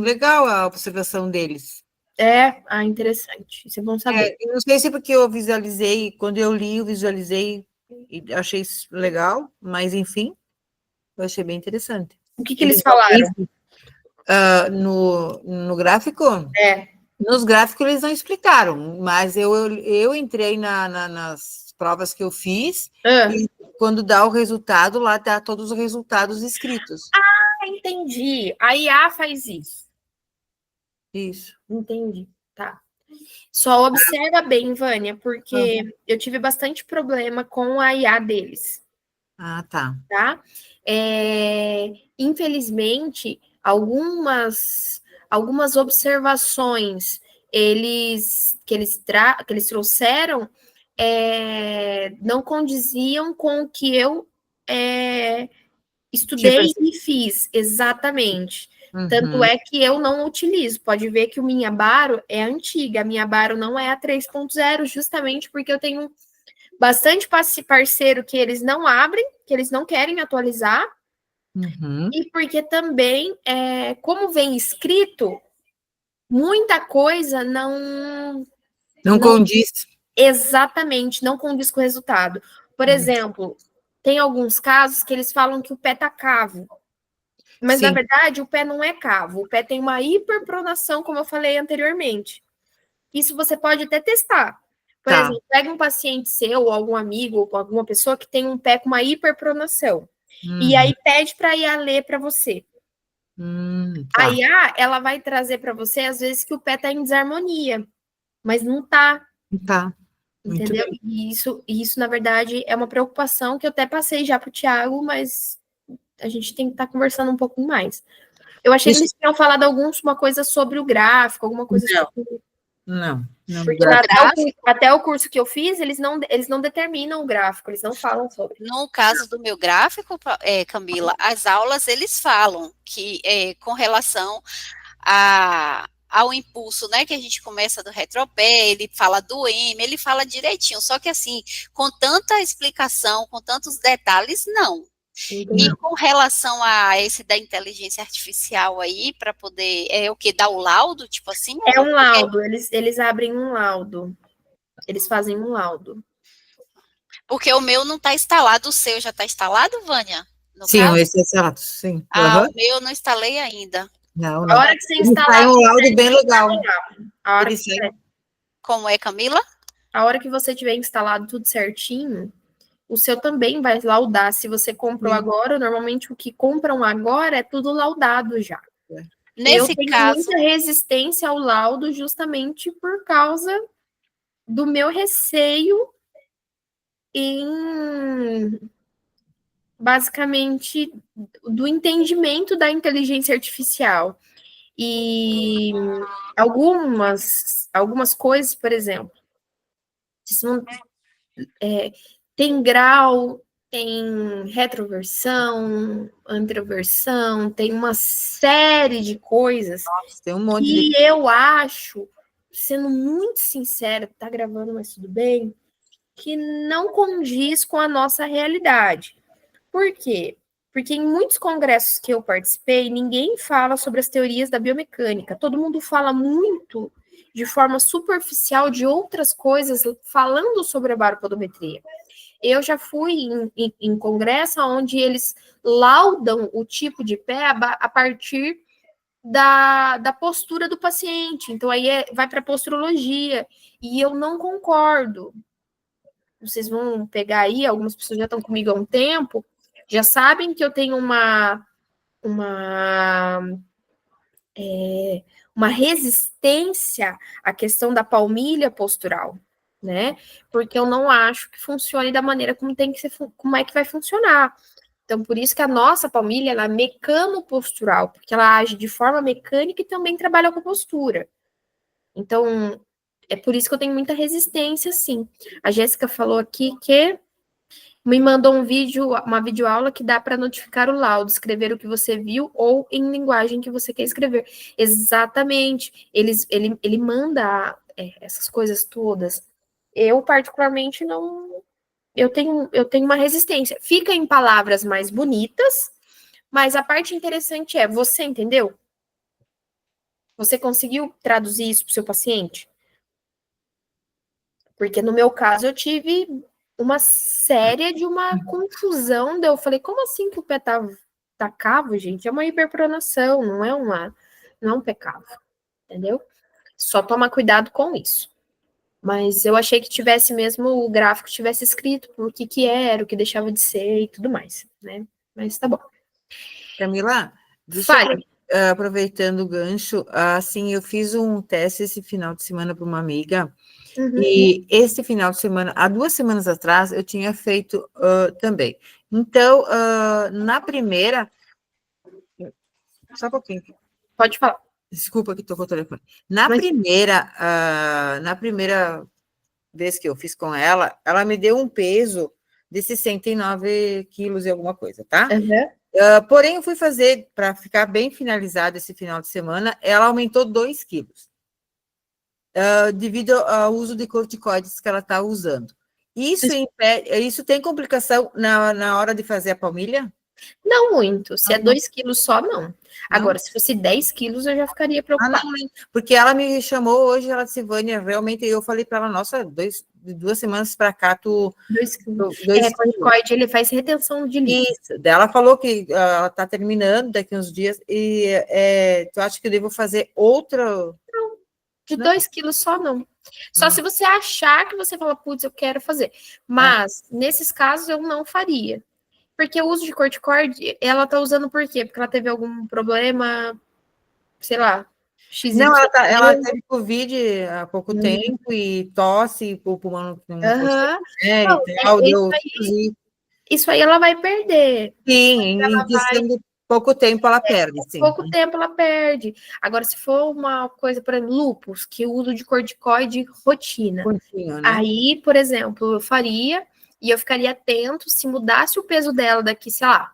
legal a observação deles. Interessante. Isso é bom saber. Eu não sei se porque eu visualizei, quando eu li, eu visualizei e achei isso legal, mas enfim, eu achei bem interessante. O que eles falaram? No gráfico? É. Nos gráficos eles não explicaram, mas eu entrei nas provas que eu fiz, e quando dá o resultado, lá dá todos os resultados escritos. Entendi. A IA faz isso. Isso. Entendi. Tá. Só observa bem, Vânia, porque eu tive bastante problema com a IA deles. Ah, tá. Tá? Infelizmente, algumas observações que eles trouxeram não condiziam com o que eu estudei e fiz, exatamente. Tanto é que eu não utilizo. Pode ver que o Minha Baro é antiga. A Minha Baro não é a 3.0, justamente porque eu tenho bastante parceiro que eles não abrem, que eles não querem atualizar, e porque também, como vem escrito, muita coisa não condiz. Exatamente, não condiz com o resultado. Por exemplo, tem alguns casos que eles falam que o pé tá cavo, mas na verdade o pé não é cavo, o pé tem uma hiperpronação, como eu falei anteriormente. Isso você pode até testar. Por exemplo, pega um paciente seu, ou algum amigo, ou alguma pessoa que tem um pé com uma hiperpronação. E aí pede para a IA ler para você. A IA, ela vai trazer para você, às vezes, que o pé está em desarmonia, mas não está. Tá. Entendeu? E isso, na verdade, é uma preocupação que eu até passei já para o Thiago, mas a gente tem que estar conversando um pouco mais. Eu achei que eles tinham falado alguma coisa sobre o gráfico, alguma coisa sobre... Não. Porque até o curso que eu fiz, eles não determinam o gráfico, eles não falam sobre. No caso do meu gráfico, Camila, as aulas eles falam que com relação ao impulso, né, que a gente começa do retropé, ele fala do M, ele fala direitinho, só que assim, com tanta explicação, com tantos detalhes, não. E com relação a esse da inteligência artificial aí, para poder, o que, dar o laudo, tipo assim? É um laudo, eles abrem um laudo, eles fazem um laudo. Porque o meu não está instalado, o seu já está instalado, Vânia? Sim, esse é instalado, sim. O meu eu não instalei ainda. Não. A hora que você instalar... Sai um laudo bem legal. Como é, Camila? A hora que você tiver instalado tudo certinho, o seu também vai laudar. Se você comprou agora, normalmente o que compram agora é tudo laudado já. Nesse eu tenho caso... muita resistência ao laudo justamente por causa do meu receio basicamente, do entendimento da inteligência artificial. E algumas coisas, por exemplo, tem grau, tem retroversão, anteroversão, tem uma série de coisas. Nossa, tem um monte que eu acho, sendo muito sincera, tá gravando, mas tudo bem, que não condiz com a nossa realidade. Por quê? Porque em muitos congressos que eu participei, ninguém fala sobre as teorias da biomecânica. Todo mundo fala muito de forma superficial de outras coisas, falando sobre a baropodometria. Eu já fui em congresso onde eles laudam o tipo de pé a partir da postura do paciente. Então, aí vai para a posturologia. E eu não concordo. vocês vão pegar aí, algumas pessoas já estão comigo há um tempo, já sabem que eu tenho uma resistência à questão da palmilha postural, né? Porque eu não acho que funcione da maneira como tem que ser, como é que vai funcionar. Então, por isso que a nossa palmilha, ela é mecanopostural, porque ela age de forma mecânica e também trabalha com postura. Então, é por isso que eu tenho muita resistência, sim. A Jéssica falou aqui que me mandou uma videoaula que dá para notificar o laudo, escrever o que você viu ou em linguagem que você quer escrever. Exatamente. Ele manda essas coisas todas. Eu, particularmente, não. Eu tenho uma resistência. Fica em palavras mais bonitas, mas a parte interessante é, você entendeu? Você conseguiu traduzir isso para o seu paciente? Porque no meu caso eu tive uma séria de uma confusão. Eu falei, como assim que o pé tá cavo, gente? É uma hiperpronação, não é um pé cavo, entendeu? Só toma cuidado com isso. Mas eu achei que tivesse mesmo, o gráfico tivesse escrito por que era, o que deixava de ser e tudo mais, né? Mas tá bom. Camila, deixa Fale. aproveitando o gancho, assim, eu fiz um teste esse final de semana para uma amiga, Uhum. e esse final de semana, há 2 semanas atrás, eu tinha feito também. Então, na primeira... Só um pouquinho. Pode falar. Desculpa que tocou o telefone. Na primeira vez que eu fiz com ela, ela me deu um peso de 69 quilos e alguma coisa, tá? Uhum. Porém, eu fui fazer, para ficar bem finalizado esse final de semana, ela aumentou 2 quilos, devido ao uso de corticoides que ela está usando. Isso tem complicação na hora de fazer a palmilha? Não muito. Se é Não. 2 quilos só, não. Agora, se fosse 10 quilos, eu já ficaria preocupada. Não, porque ela me chamou hoje, ela disse, Vânia, realmente, eu falei para ela, nossa, 2 semanas para cá, 2 quilos. 2 quilos. Corticoide, ele faz retenção de líquido. Isso, ela falou que ela está terminando daqui uns dias, e tu acha que eu devo fazer outra? Não, de Não. 2 quilos só, não. Só se você achar que você fala, putz, eu quero fazer. Mas, nesses casos, eu não faria. Porque o uso de corticoide, ela tá usando por quê? Porque ela teve algum problema, sei lá, XY. Não, ela teve Covid há pouco tempo e tosse, o pulmão não Não, isso aí ela vai perder. Sim, em questão de pouco tempo ela perde, sim. Pouco tempo ela perde. Agora, se for uma coisa, por exemplo, lúpus, que o uso de corticoide rotina. Continua, né? Aí, por exemplo, eu faria e eu ficaria atento, se mudasse o peso dela daqui, sei lá,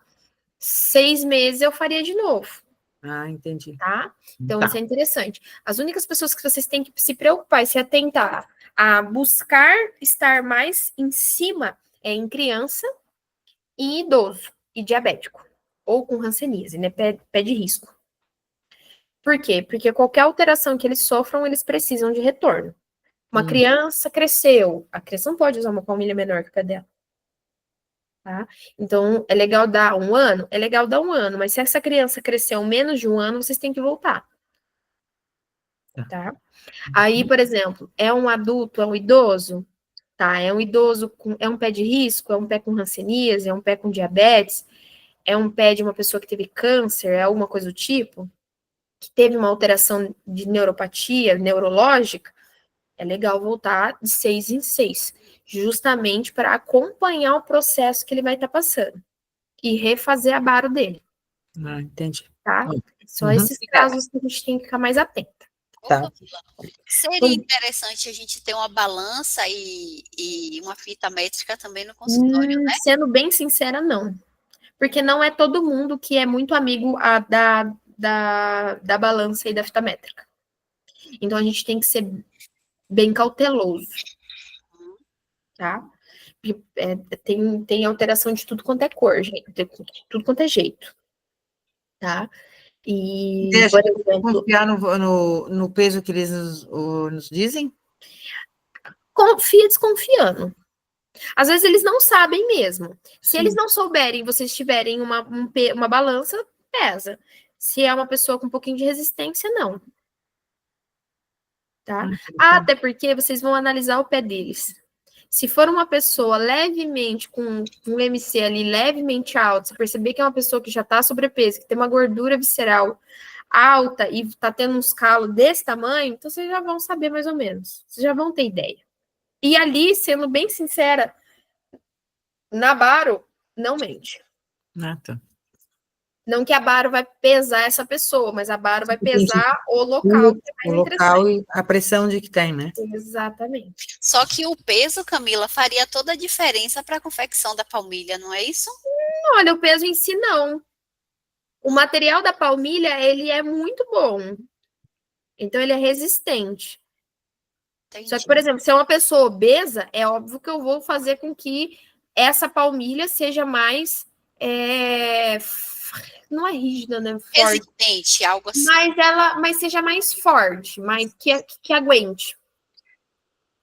6 meses, eu faria de novo. Ah, entendi. Tá? Então, isso é interessante. As únicas pessoas que vocês têm que se preocupar e se atentar a buscar estar mais em cima é em criança e idoso e diabético. Ou com hanseníase, né? Pé de risco. Por quê? Porque qualquer alteração que eles sofram, eles precisam de retorno. Uma criança cresceu, a criança não pode usar uma palmilha menor que o pé dela. Tá? Então, é legal dar 1 ano? É legal dar 1 ano, mas se essa criança cresceu menos de 1 ano, vocês têm que voltar. Tá? Aí, por exemplo, é um adulto, é um idoso? Tá, é um idoso, é um pé de risco, é um pé com hanseníase, é um pé com diabetes, é um pé de uma pessoa que teve câncer, é alguma coisa do tipo, que teve uma alteração de neuropatia, neurológica, é legal voltar de 6 em 6, justamente para acompanhar o processo que ele vai estar passando e refazer a baro dele. Ah, entendi. Tá? Só esses casos que a gente tem que ficar mais atenta. Tá. Seria interessante a gente ter uma balança e uma fita métrica também no consultório, né? Sendo bem sincera, não. Porque não é todo mundo que é muito amigo da balança e da fita métrica. Então, a gente tem que ser bem cauteloso. Tá? Tem alteração de tudo quanto é cor, gente. De tudo quanto é jeito. Tá? E, por exemplo, confiar no peso que eles nos dizem? Confia desconfiando. Às vezes eles não sabem mesmo. Se eles não souberem, vocês tiverem uma balança, pesa. Se é uma pessoa com um pouquinho de resistência, não. Tá? Até porque vocês vão analisar o pé deles. Se for uma pessoa levemente, com um MC ali levemente alto, você perceber que é uma pessoa que já está sobrepeso, que tem uma gordura visceral alta e está tendo uns calos desse tamanho, então vocês já vão saber mais ou menos. Vocês já vão ter ideia. E ali, sendo bem sincera, na baro, não mente. Ah, tá. Não que a baro vai pesar essa pessoa, mas a baro vai pesar o local que é O mais local e a pressão de que tem, né? Exatamente. Só que o peso, Camila, faria toda a diferença para a confecção da palmilha, não é isso? Olha, o peso em si não. O material da palmilha, ele é muito bom. Então, ele é resistente. Entendi. Só que, por exemplo, se é uma pessoa obesa, é óbvio que eu vou fazer com que essa palmilha seja mais... não é rígida, né? Forte. Resistente, algo assim. Mas seja mais forte, mais que aguente.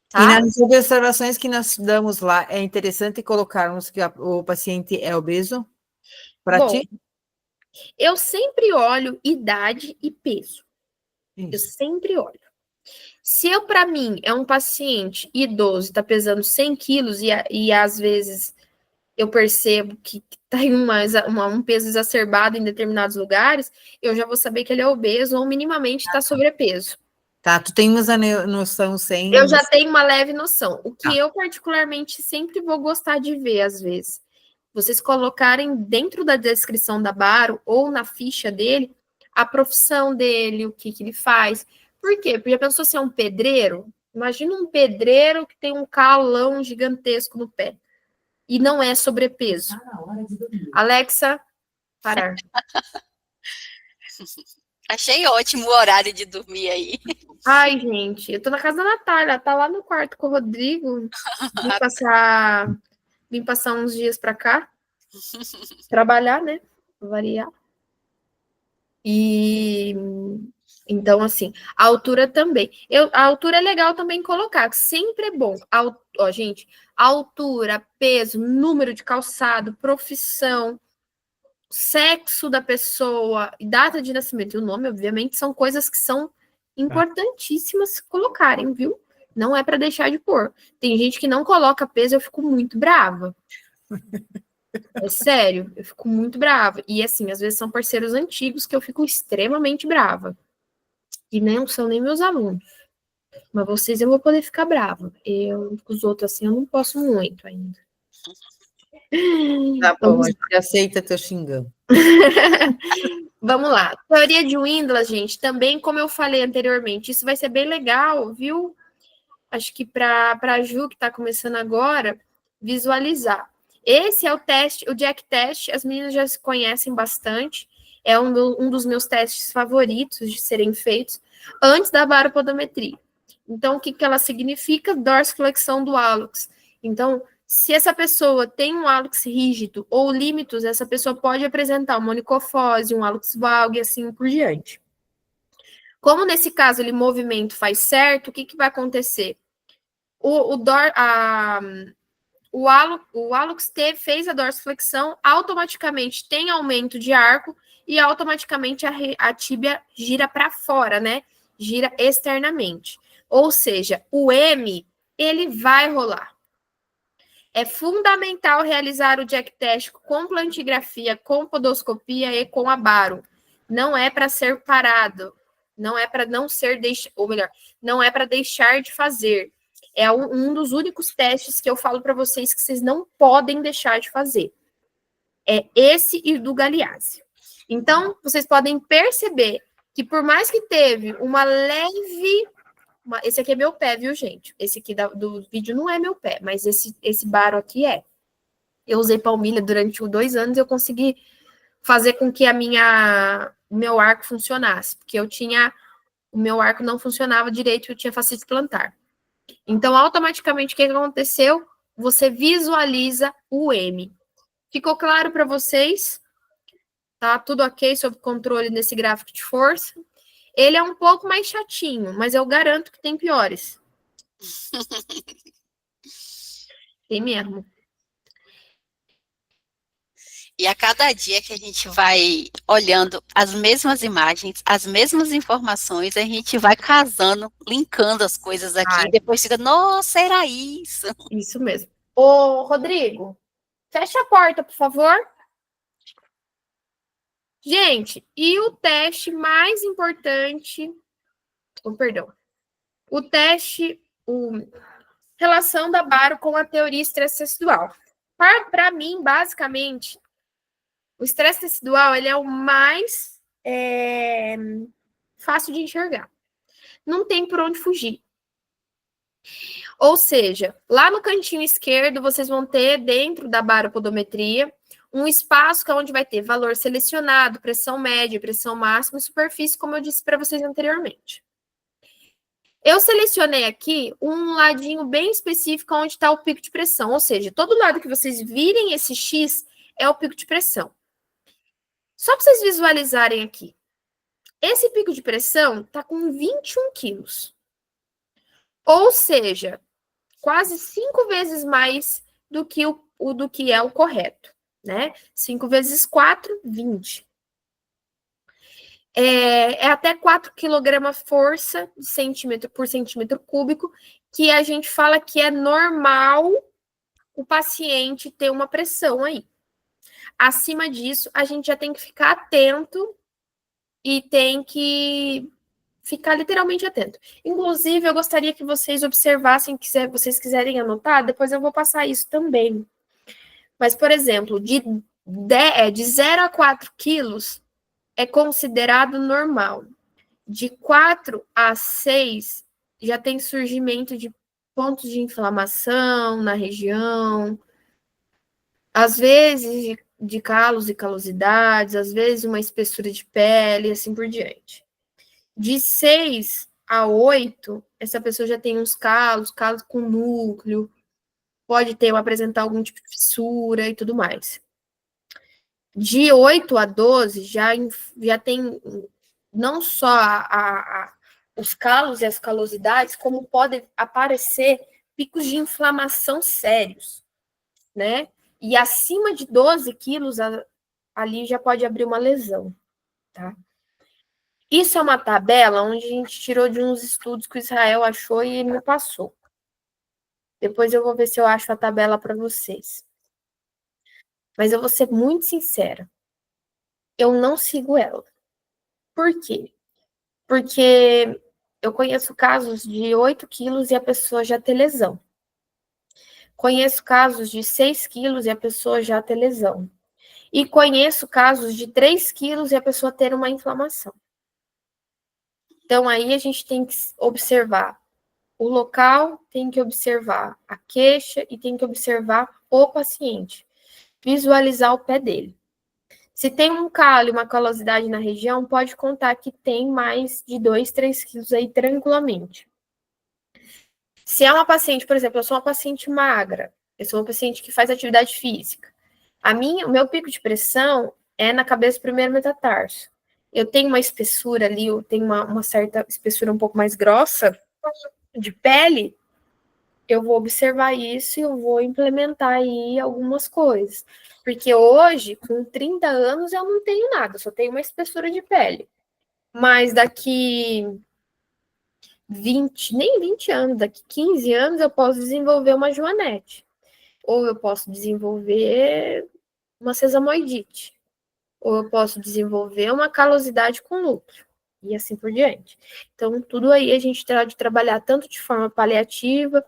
E Tá? nas observações que nós damos lá, é interessante colocarmos que o paciente é obeso? Para Bom, ti? eu sempre olho idade e peso. Eu Isso. sempre olho. Se eu, para mim, é um paciente idoso, está pesando 100 quilos e às vezes eu percebo que tem um peso exacerbado em determinados lugares, eu já vou saber que ele é obeso ou minimamente está sobrepeso. Tá, tu tem uma noção sem... Eu já tenho uma leve noção. O que Tá. eu particularmente sempre vou gostar de ver, às vezes, vocês colocarem dentro da descrição da baro ou na ficha dele a profissão dele, o que ele faz. Por quê? Porque já pensou se é um pedreiro? Imagina um pedreiro que tem um calão gigantesco no pé e não é sobrepeso. Alexa, parar. Achei ótimo o horário de dormir aí. Ai, gente, eu tô na casa da Natália, tá lá no quarto com o Rodrigo. Vim passar uns dias pra cá. Trabalhar, né? Variar. E então, assim, a altura também. A altura é legal também colocar, sempre é bom. Ó, gente, altura, peso, número de calçado, profissão, sexo da pessoa, data de nascimento e o nome, obviamente, são coisas que são importantíssimas colocarem, viu? Não é para deixar de pôr. Tem gente que não coloca peso, eu fico muito brava. É sério, eu fico muito brava. E assim, às vezes são parceiros antigos que eu fico extremamente brava. E não são nem meus alunos. Mas vocês eu vou poder ficar brava. Eu, com os outros assim, eu não posso muito ainda. Tá bom, a gente aceita teu xingão. Vamos lá. Teoria de Windler, gente, também, como eu falei anteriormente, isso vai ser bem legal, viu? Acho que para a Ju, que está começando agora, visualizar. Esse é o teste, o Jack Test, as meninas já se conhecem bastante, é um dos meus testes favoritos de serem feitos antes da baropodometria. Então, o que ela significa? Dorsiflexão do hálux. Então, se essa pessoa tem um hálux rígido ou límitos, essa pessoa pode apresentar uma onicofose, um hálux valgue e assim por diante. Como nesse caso ele movimento faz certo, o que vai acontecer? O hálux fez a dorsiflexão, automaticamente tem aumento de arco e automaticamente a tíbia gira para fora, né? Gira externamente. Ou seja, o M, ele vai rolar. É fundamental realizar o Jack Test com plantigrafia, com podoscopia e com a baro. Não é para ser parado. Não é para não ser, ou melhor, não é para deixar de fazer. É um dos únicos testes que eu falo para vocês que vocês não podem deixar de fazer. É esse e do Galeazzi. Então, vocês podem perceber que por mais que teve uma leve... esse aqui é meu pé, viu, gente? Esse aqui do vídeo não é meu pé, mas esse baro aqui é. Eu usei palmilha durante 2 anos e eu consegui fazer com que o meu arco funcionasse, porque o meu arco não funcionava direito, eu tinha fascite plantar. Então, automaticamente, o que aconteceu? Você visualiza o M. Ficou claro para vocês? Tá tudo ok sob controle nesse gráfico de força. Ele é um pouco mais chatinho, mas eu garanto que tem piores. Tem mesmo. E a cada dia que a gente vai olhando as mesmas imagens, as mesmas informações, a gente vai casando, linkando as coisas aqui, Ai. e depois fica, nossa, era isso. Isso mesmo. Ô, Rodrigo, fecha a porta, por favor. Gente, e o teste mais importante, perdão, relação da baro com a teoria estresse tecidual. Para mim, basicamente, o estresse tecidual ele é o mais fácil de enxergar. Não tem por onde fugir. Ou seja, lá no cantinho esquerdo, vocês vão ter, dentro da baropodometria, um espaço que é onde vai ter valor selecionado, pressão média, pressão máxima e superfície, como eu disse para vocês anteriormente. Eu selecionei aqui um ladinho bem específico onde está o pico de pressão, ou seja, todo lado que vocês virem esse X é o pico de pressão. Só para vocês visualizarem aqui. Esse pico de pressão está com 21 quilos. Ou seja, quase 5 vezes mais do que do que é o correto, né? 5 vezes 4, 20. É até 4 kg força de centímetro por centímetro cúbico, que a gente fala que é normal o paciente ter uma pressão aí. Acima disso, a gente já tem que ficar atento e tem que ficar literalmente atento. Inclusive, eu gostaria que vocês observassem, se vocês quiserem anotar, depois eu vou passar isso também. Mas, por exemplo, de 0 a 4 quilos é considerado normal. De 4 a 6 já tem surgimento de pontos de inflamação na região, às vezes de calos e calosidades, às vezes uma espessura de pele, assim por diante. De 6 a 8, essa pessoa já tem uns calos com núcleo, pode apresentar algum tipo de fissura e tudo mais. De 8 a 12, já tem não só os calos e as calosidades, como podem aparecer picos de inflamação sérios, né? E acima de 12 quilos, ali já pode abrir uma lesão, tá? Isso é uma tabela onde a gente tirou de uns estudos que o Israel achou e me passou. Depois eu vou ver se eu acho a tabela para vocês. Mas eu vou ser muito sincera. Eu não sigo ela. Por quê? Porque eu conheço casos de 8 quilos e a pessoa já tem lesão. Conheço casos de 6 quilos e a pessoa já tem lesão. E conheço casos de 3 quilos e a pessoa ter uma inflamação. Então, aí a gente tem que observar o local, tem que observar a queixa e tem que observar o paciente. Visualizar o pé dele. Se tem um calo e uma calosidade na região, pode contar que tem mais de 2, 3 quilos aí tranquilamente. Se é uma paciente, por exemplo, eu sou uma paciente magra, eu sou uma paciente que faz atividade física. O meu pico de pressão é na cabeça do primeiro metatarso. Eu tenho uma espessura ali, eu tenho uma certa espessura um pouco mais grossa de pele, eu vou observar isso e eu vou implementar aí algumas coisas. Porque hoje, com 30 anos, eu não tenho nada, só tenho uma espessura de pele. Mas daqui 20 anos, daqui 15 anos, eu posso desenvolver uma joanete. Ou eu posso desenvolver uma sesamoidite. Ou eu posso desenvolver uma calosidade com núcleo. E assim por diante. Então, tudo aí a gente terá de trabalhar tanto de forma paliativa,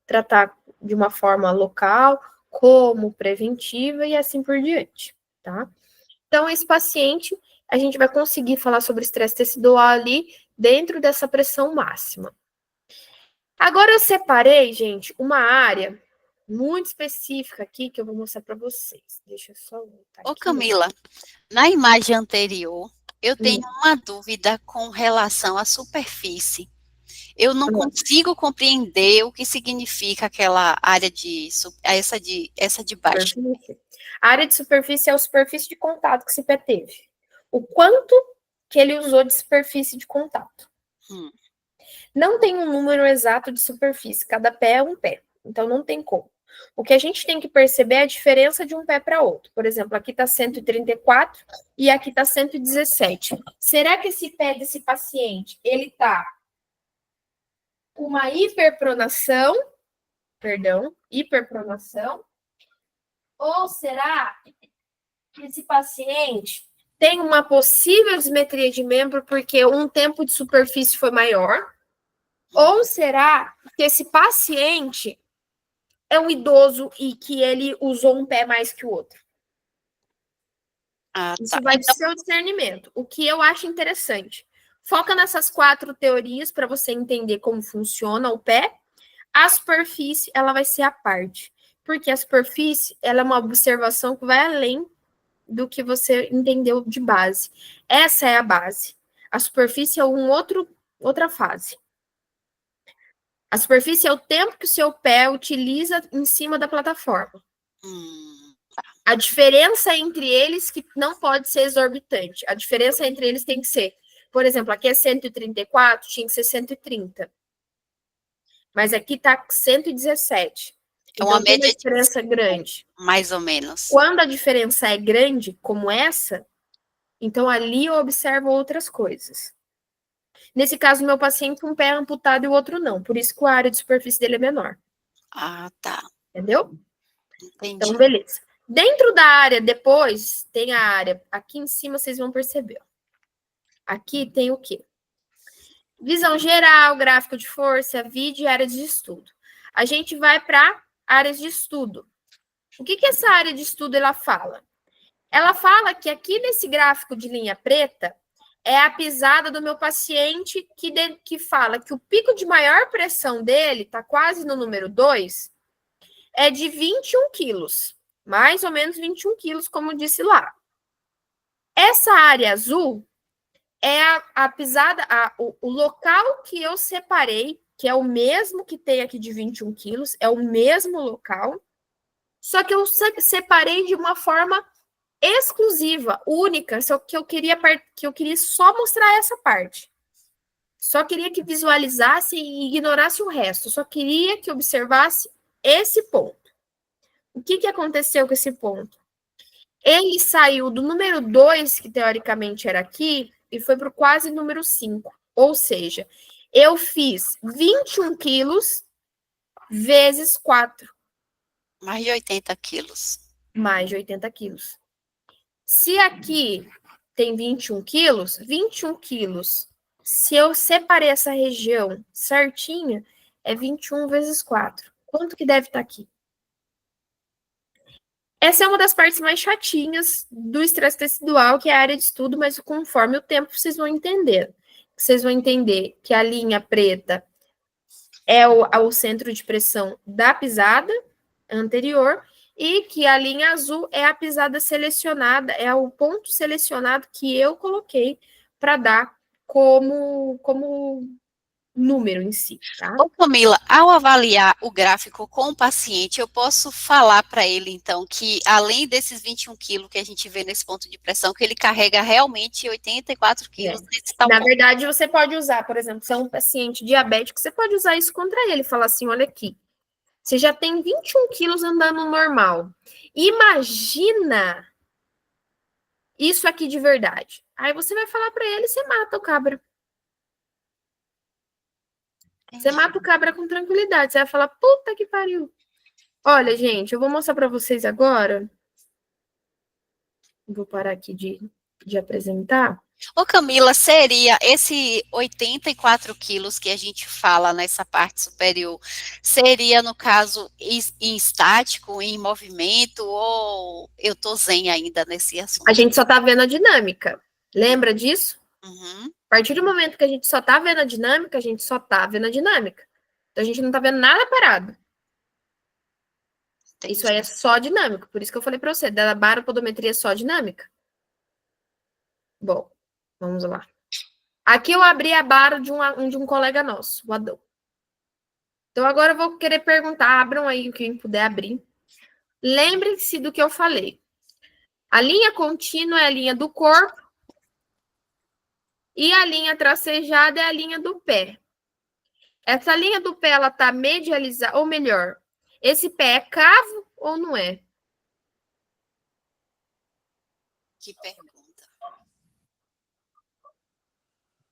tratar de uma forma local, como preventiva e assim por diante, tá? Então, esse paciente, a gente vai conseguir falar sobre estresse tecidual ali dentro dessa pressão máxima. Agora, eu separei, gente, uma área muito específica aqui que eu vou mostrar para vocês. Deixa eu só voltar aqui. Ô, Camila, na imagem anterior, eu tenho uma dúvida com relação à superfície. Eu não consigo compreender o que significa aquela área essa de baixo. A área de superfície é a superfície de contato que esse pé teve. O quanto que ele usou de superfície de contato. Não tem um número exato de superfície, cada pé é um pé, então não tem como. O que a gente tem que perceber é a diferença de um pé para outro. Por exemplo, aqui está 134 e aqui está 117. Será que esse pé desse paciente, ele está com uma hiperpronação, ou será que esse paciente tem uma possível dismetria de membro porque um tempo de superfície foi maior? Ou será que esse paciente é um idoso e que ele usou um pé mais que o outro? Isso vai do seu discernimento. O que eu acho interessante. Foca nessas 4 teorias para você entender como funciona o pé. A superfície, ela vai ser a parte. Porque a superfície, ela é uma observação que vai além do que você entendeu de base. Essa é a base. A superfície é outra fase. A superfície é o tempo que o seu pé utiliza em cima da plataforma. A diferença entre eles que não pode ser exorbitante. A diferença entre eles tem que ser, por exemplo, aqui é 134, tinha que ser 130. Mas aqui está 117. Então, uma tem uma média diferença grande. Mais ou menos. Quando a diferença é grande, como essa, então ali eu observo outras coisas. Nesse caso, meu paciente um pé amputado e o outro não. Por isso que a área de superfície dele é menor. Ah, tá. Entendeu? Entendi. Então, beleza. Dentro da área, depois, tem a área. Aqui em cima, vocês vão perceber. Aqui tem o quê? Visão geral, gráfico de força, vídeo e áreas de estudo. A gente vai para áreas de estudo. O que essa área de estudo ela fala? Ela fala que aqui nesse gráfico de linha preta é a pisada do meu paciente que fala que o pico de maior pressão dele, está quase no número 2, é de 21 quilos. Mais ou menos 21 quilos, como disse lá. Essa área azul é a pisada, o local que eu separei, que é o mesmo que tem aqui de 21 quilos, é o mesmo local, só que eu separei de uma forma exclusiva, única, só que eu queria só mostrar essa parte. Só queria que visualizasse e ignorasse o resto. Só queria que observasse esse ponto. O que aconteceu com esse ponto? Ele saiu do número 2, que teoricamente era aqui, e foi para o quase número 5. Ou seja, eu fiz 21 quilos vezes 4. Mais de 80 quilos. Mais de 80 quilos. Se aqui tem 21 quilos, se eu separei essa região certinha, é 21 vezes 4. Quanto que deve estar aqui? Essa é uma das partes mais chatinhas do estresse tecidual, que é a área de estudo, mas conforme o tempo vocês vão entender. Vocês vão entender que a linha preta é o centro de pressão da pisada anterior e que a linha azul é a pisada selecionada, é o ponto selecionado que eu coloquei para dar como número em si, tá? Ô, Camila, ao avaliar o gráfico com o paciente, eu posso falar para ele, então, que além desses 21 quilos que a gente vê nesse ponto de pressão, que ele carrega realmente 84 quilos nesse tal Na ponto. verdade, você pode usar, por exemplo, se é um paciente diabético, você pode usar isso contra ele, falar assim, olha aqui, você já tem 21 quilos andando normal. Imagina isso aqui de verdade. Aí você vai falar para ele, você mata o cabra. Você mata o cabra com tranquilidade. Você vai falar, puta que pariu. Olha, gente, eu vou mostrar para vocês agora. Vou parar aqui de apresentar. Ô, Camila, seria esse 84 quilos que a gente fala nessa parte superior, seria, no caso, em estático, em movimento, ou eu tô zen ainda nesse assunto? A gente só tá vendo a dinâmica. Lembra disso? Uhum. A partir do momento que a gente só tá vendo a dinâmica, a gente só tá vendo a dinâmica. Então, a gente não tá vendo nada parado. Entendi. Isso aí é só dinâmico. Por isso que eu falei para você, da baropodometria é só dinâmica. Bom, vamos lá. Aqui eu abri a baro de um colega nosso, o Adão. Então, agora eu vou querer perguntar, abram aí quem puder abrir. Lembrem-se do que eu falei. A linha contínua é a linha do corpo e a linha tracejada é a linha do pé. Essa linha do pé, ela está medializada, ou melhor, Esse pé é cavo ou não é? Que pergunta.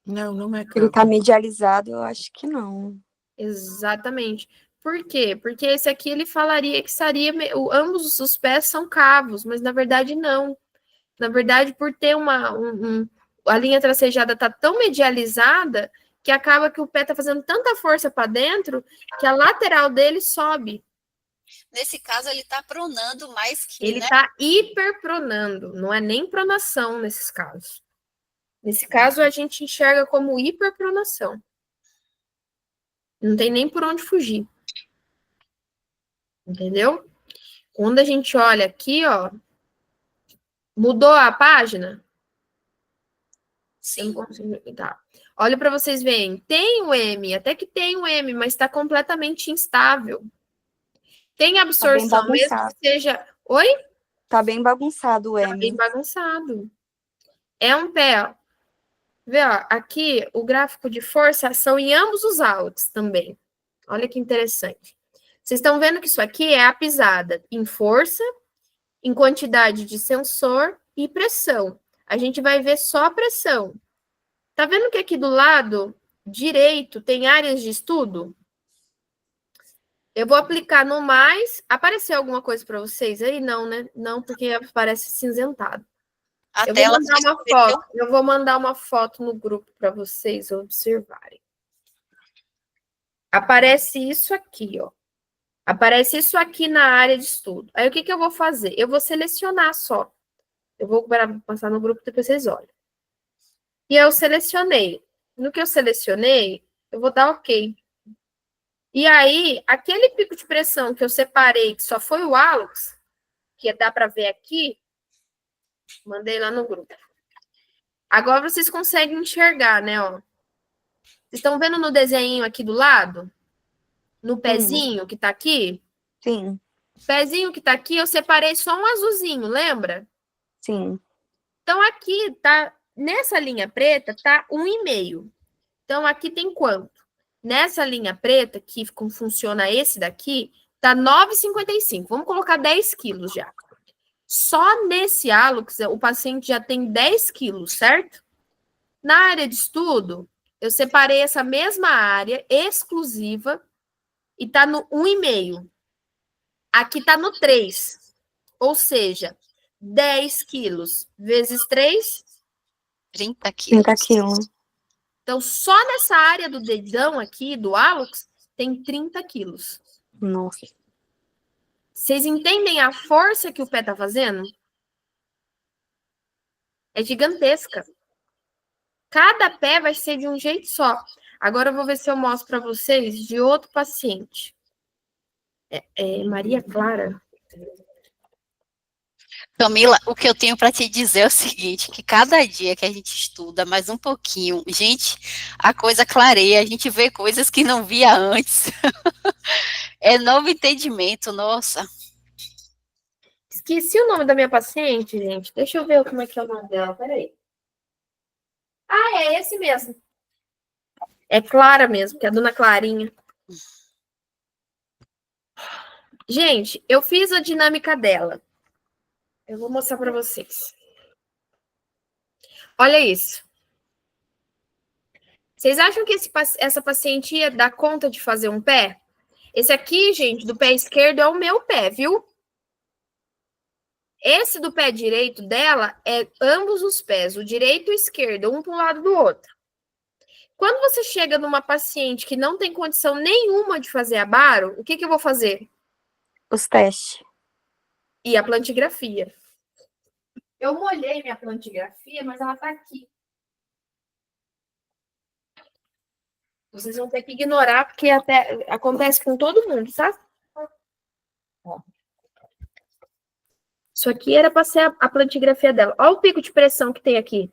Não, não é Ele cavo. tá medializado, eu acho que não. Exatamente. Por quê? Porque esse aqui ele falaria que seria ambos os pés são cavos, mas na verdade não. Na verdade, por ter a linha tracejada tá tão medializada que acaba que o pé tá fazendo tanta força para dentro que a lateral dele sobe. Nesse caso, ele está pronando mais que, Ele né? tá hiperpronando, não é nem pronação nesses casos. Nesse caso, a gente enxerga como hiperpronação. Não tem nem por onde fugir. Entendeu? Quando a gente olha aqui, ó, mudou a página? Eu não Sim. consigo. Tá. Olha para vocês verem. Tem o M, até que tem o M, mas está completamente instável. Tem absorção, mesmo que seja. Oi? Tá bem bagunçado o Tá M. bem bagunçado. É um pé, ó. Vê, ó, aqui o gráfico de força são em ambos os hálux também. Olha que interessante. Vocês estão vendo que isso aqui é a pisada em força, em quantidade de sensor e pressão. A gente vai ver só a pressão. Tá vendo que aqui do lado direito tem áreas de estudo? Eu vou aplicar no mais. Apareceu alguma coisa para vocês aí? Não, né? Não, porque aparece cinzentado. A Eu vou tela mandar uma foto. Eu vou mandar uma foto no grupo para vocês observarem. Aparece isso aqui, ó. Aparece isso aqui na área de estudo. Aí o que eu vou fazer? Eu vou selecionar só. Eu vou passar no grupo depois vocês olham. E eu selecionei. No que eu selecionei, eu vou dar OK. E aí, aquele pico de pressão que eu separei, que só foi o hálux, que dá para ver aqui, mandei lá no grupo. Agora vocês conseguem enxergar, né, ó. Vocês estão vendo no desenho aqui do lado? No pezinho que tá aqui? Sim. O pezinho que tá aqui, eu separei só um azulzinho, lembra? Sim. Então, aqui tá, nessa linha preta, tá 1,5. Então, aqui tem quanto? Nessa linha preta, que como funciona esse daqui, tá 9,55. Vamos colocar 10 quilos já. Só nesse hálux, o paciente já tem 10 quilos, certo? Na área de estudo, eu separei essa mesma área exclusiva e tá no 1,5. Aqui tá no 3. Ou seja, 10 quilos vezes 3, 30 quilos. 30 quilos. Então, só nessa área do dedão aqui, do hálux, tem 30 quilos. Nossa. Vocês entendem a força que o pé tá fazendo? É gigantesca. Cada pé vai ser de um jeito só. Agora eu vou ver se eu mostro para vocês de outro paciente. Maria Clara. Camila, o que eu tenho para te dizer é o seguinte, que cada dia que a gente estuda mais um pouquinho, gente, a coisa clareia, a gente vê coisas que não via antes. É novo entendimento, nossa. Esqueci o nome da minha paciente, gente. Deixa eu ver como é que é o nome dela. Peraí. Ah, é esse mesmo. É Clara mesmo, que é a dona Clarinha. Gente, eu fiz a dinâmica dela. Eu vou mostrar para vocês. Olha isso. Vocês acham que essa paciente ia dar conta de fazer um pé? Esse aqui, gente, do pé esquerdo é o meu pé, viu? Esse do pé direito dela é ambos os pés, o direito e o esquerdo, um para um lado do outro. Quando você chega numa paciente que não tem condição nenhuma de fazer a baro, o que eu vou fazer? Os testes. E a plantigrafia. Eu molhei minha plantigrafia, mas ela tá aqui. Vocês vão ter que ignorar, porque até acontece com todo mundo, tá? Ó. Isso aqui era para ser a plantigrafia dela. Olha o pico de pressão que tem aqui.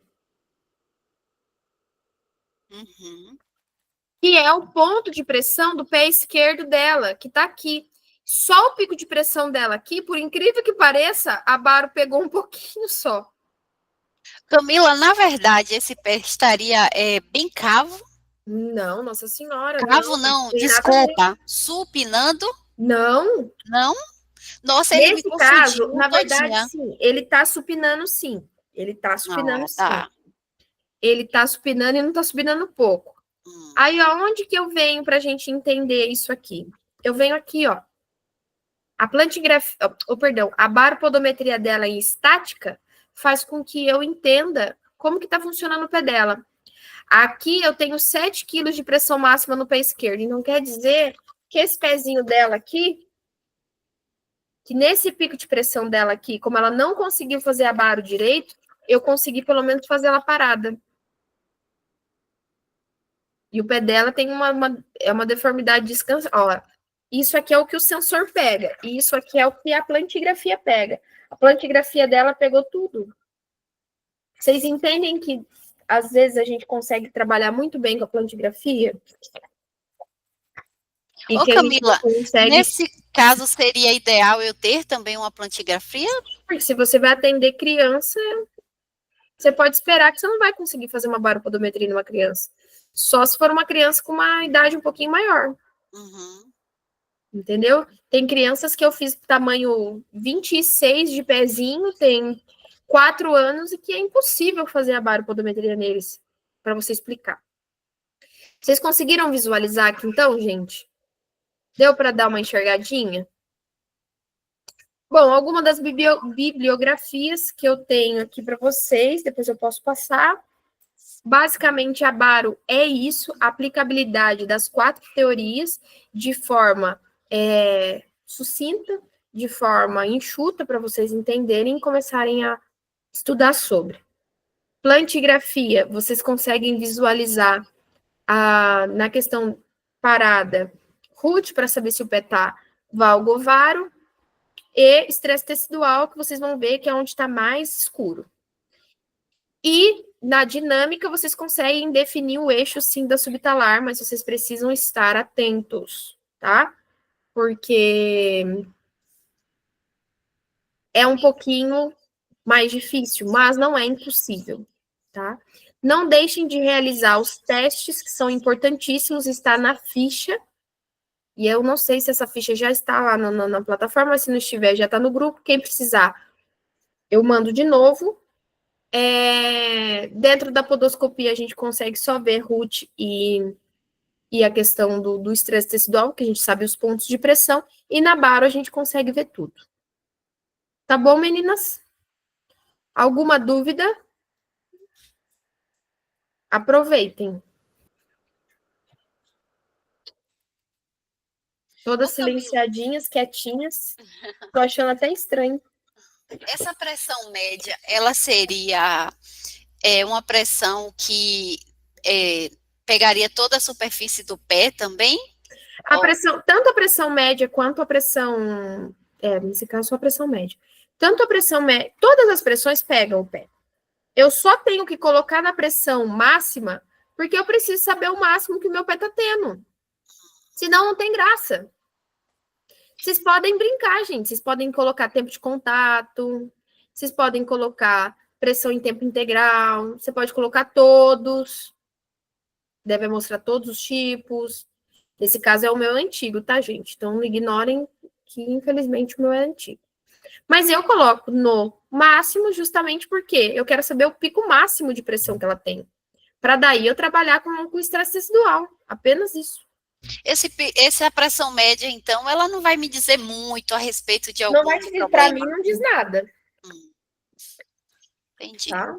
Uhum. Que é o ponto de pressão do pé esquerdo dela, que tá aqui. Só o pico de pressão dela aqui, por incrível que pareça, a baro pegou um pouquinho só. Camila, na verdade, esse pé estaria bem cavo? Não, Nossa Senhora. Cavo não, desculpa, supinando? Não, Não? Nossa, ele me nesse confundiu caso, na verdade, todinha. sim, ele tá supinando sim. Ele tá supinando Ah, sim. tá. Ele tá supinando e não tá supinando pouco. Hum. Aí, aonde que eu venho pra gente entender isso aqui? Eu venho aqui, ó. A plantigrafia, perdão, a baropodometria dela em estática faz com que eu entenda como que tá funcionando o pé dela. Aqui eu tenho 7 quilos de pressão máxima no pé esquerdo. Então quer dizer que esse pezinho dela aqui, que nesse pico de pressão dela aqui, como ela não conseguiu fazer a baro direito, eu consegui pelo menos fazer ela parada. E o pé dela tem uma deformidade descansa. Ó, isso aqui é o que o sensor pega. E isso aqui é o que a plantigrafia pega. A plantigrafia dela pegou tudo. Vocês entendem que às vezes a gente consegue trabalhar muito bem com a plantigrafia? E Ô, que a gente Camila, consegue. nesse caso seria ideal eu ter também uma plantigrafia? Porque se você vai atender criança, você pode esperar que você não vai conseguir fazer uma baropodometria numa criança. Só se for uma criança com uma idade um pouquinho maior. Uhum. Entendeu? Tem crianças que eu fiz tamanho 26 de pezinho, tem 4 anos, e que é impossível fazer a baropodometria neles, para você explicar. Vocês conseguiram visualizar aqui então, gente? Deu para dar uma enxergadinha? Bom, alguma das bibliografias que eu tenho aqui para vocês, depois eu posso passar. Basicamente, a baro é isso, a aplicabilidade das 4 teorias de forma sucinta, de forma enxuta, para vocês entenderem e começarem a estudar sobre. Plantigrafia, vocês conseguem visualizar na questão parada, RUT, para saber se o pé está valgovaro, e estresse tecidual, que vocês vão ver que é onde está mais escuro. E na dinâmica, vocês conseguem definir o eixo, sim, da subtalar, mas vocês precisam estar atentos, tá? Porque é um pouquinho mais difícil, mas não é impossível, tá? Não deixem de realizar os testes, que são importantíssimos, está na ficha. E eu não sei se essa ficha já está lá na plataforma, se não estiver, já está no grupo. Quem precisar, eu mando de novo. Dentro da podoscopia, a gente consegue só ver RUT e a questão do estresse tecidual, que a gente sabe os pontos de pressão, e na baro a gente consegue ver tudo. Tá bom, meninas? Alguma dúvida? Aproveitem. Todas silenciadinhas, quietinhas. Tô achando até estranho. Essa pressão média, ela seria uma pressão que pegaria toda a superfície do pé também? A pressão, tanto a pressão média quanto a pressão, nesse caso, só a pressão média. Tanto a pressão média, todas as pressões pegam o pé. Eu só tenho que colocar na pressão máxima, porque eu preciso saber o máximo que o meu pé tá tendo. Senão não tem graça. Vocês podem brincar, gente. Vocês podem colocar tempo de contato, vocês podem colocar pressão em tempo integral, você pode colocar todos. Deve mostrar todos os tipos. Nesse caso é o meu antigo, tá, gente? Então não ignorem que, infelizmente, o meu é antigo. Mas eu coloco no máximo justamente porque eu quero saber o pico máximo de pressão que ela tem. Para daí eu trabalhar com estresse tecidual. Apenas isso. Essa pressão média, então, ela não vai me dizer muito a respeito de algum Não vai te dizer, para mim não diz nada. Entendi. Tá?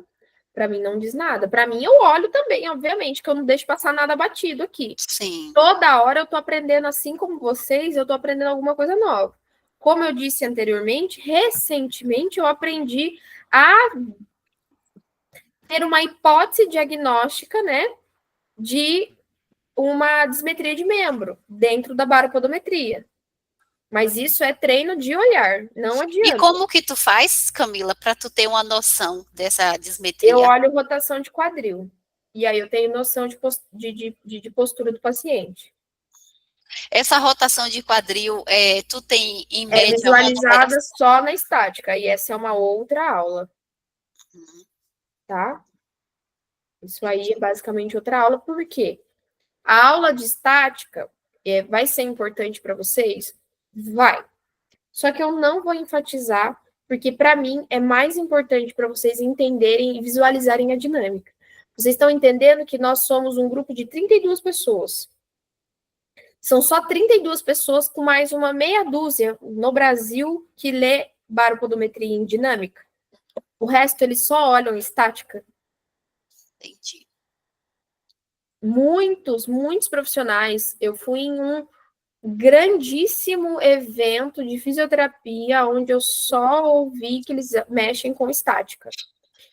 Para mim não diz nada. Para mim eu olho também, obviamente, que eu não deixo passar nada batido aqui. Sim. Toda hora eu tô aprendendo, assim como vocês, eu tô aprendendo alguma coisa nova. Como eu disse anteriormente, recentemente eu aprendi a ter uma hipótese diagnóstica, né, de uma dismetria de membro dentro da baropodometria. Mas isso é treino de olhar, não adianta. E como que tu faz, Camila, para tu ter uma noção dessa dismetria? Eu olho rotação de quadril. E aí eu tenho noção de postura do paciente. Essa rotação de quadril, tu tem em média... É visualizada só na estática. E essa é uma outra aula. Tá? Isso aí é basicamente outra aula. Por quê? A aula de estática vai ser importante para vocês, Vai. Só que eu não vou enfatizar, porque para mim é mais importante para vocês entenderem e visualizarem a dinâmica. Vocês estão entendendo que nós somos um grupo de 32 pessoas. São só 32 pessoas com mais uma meia dúzia no Brasil que lê baropodometria em dinâmica. O resto eles só olham estática. Entendi. Muitos profissionais. Eu fui em um grandíssimo evento de fisioterapia onde eu só ouvi que eles mexem com estática.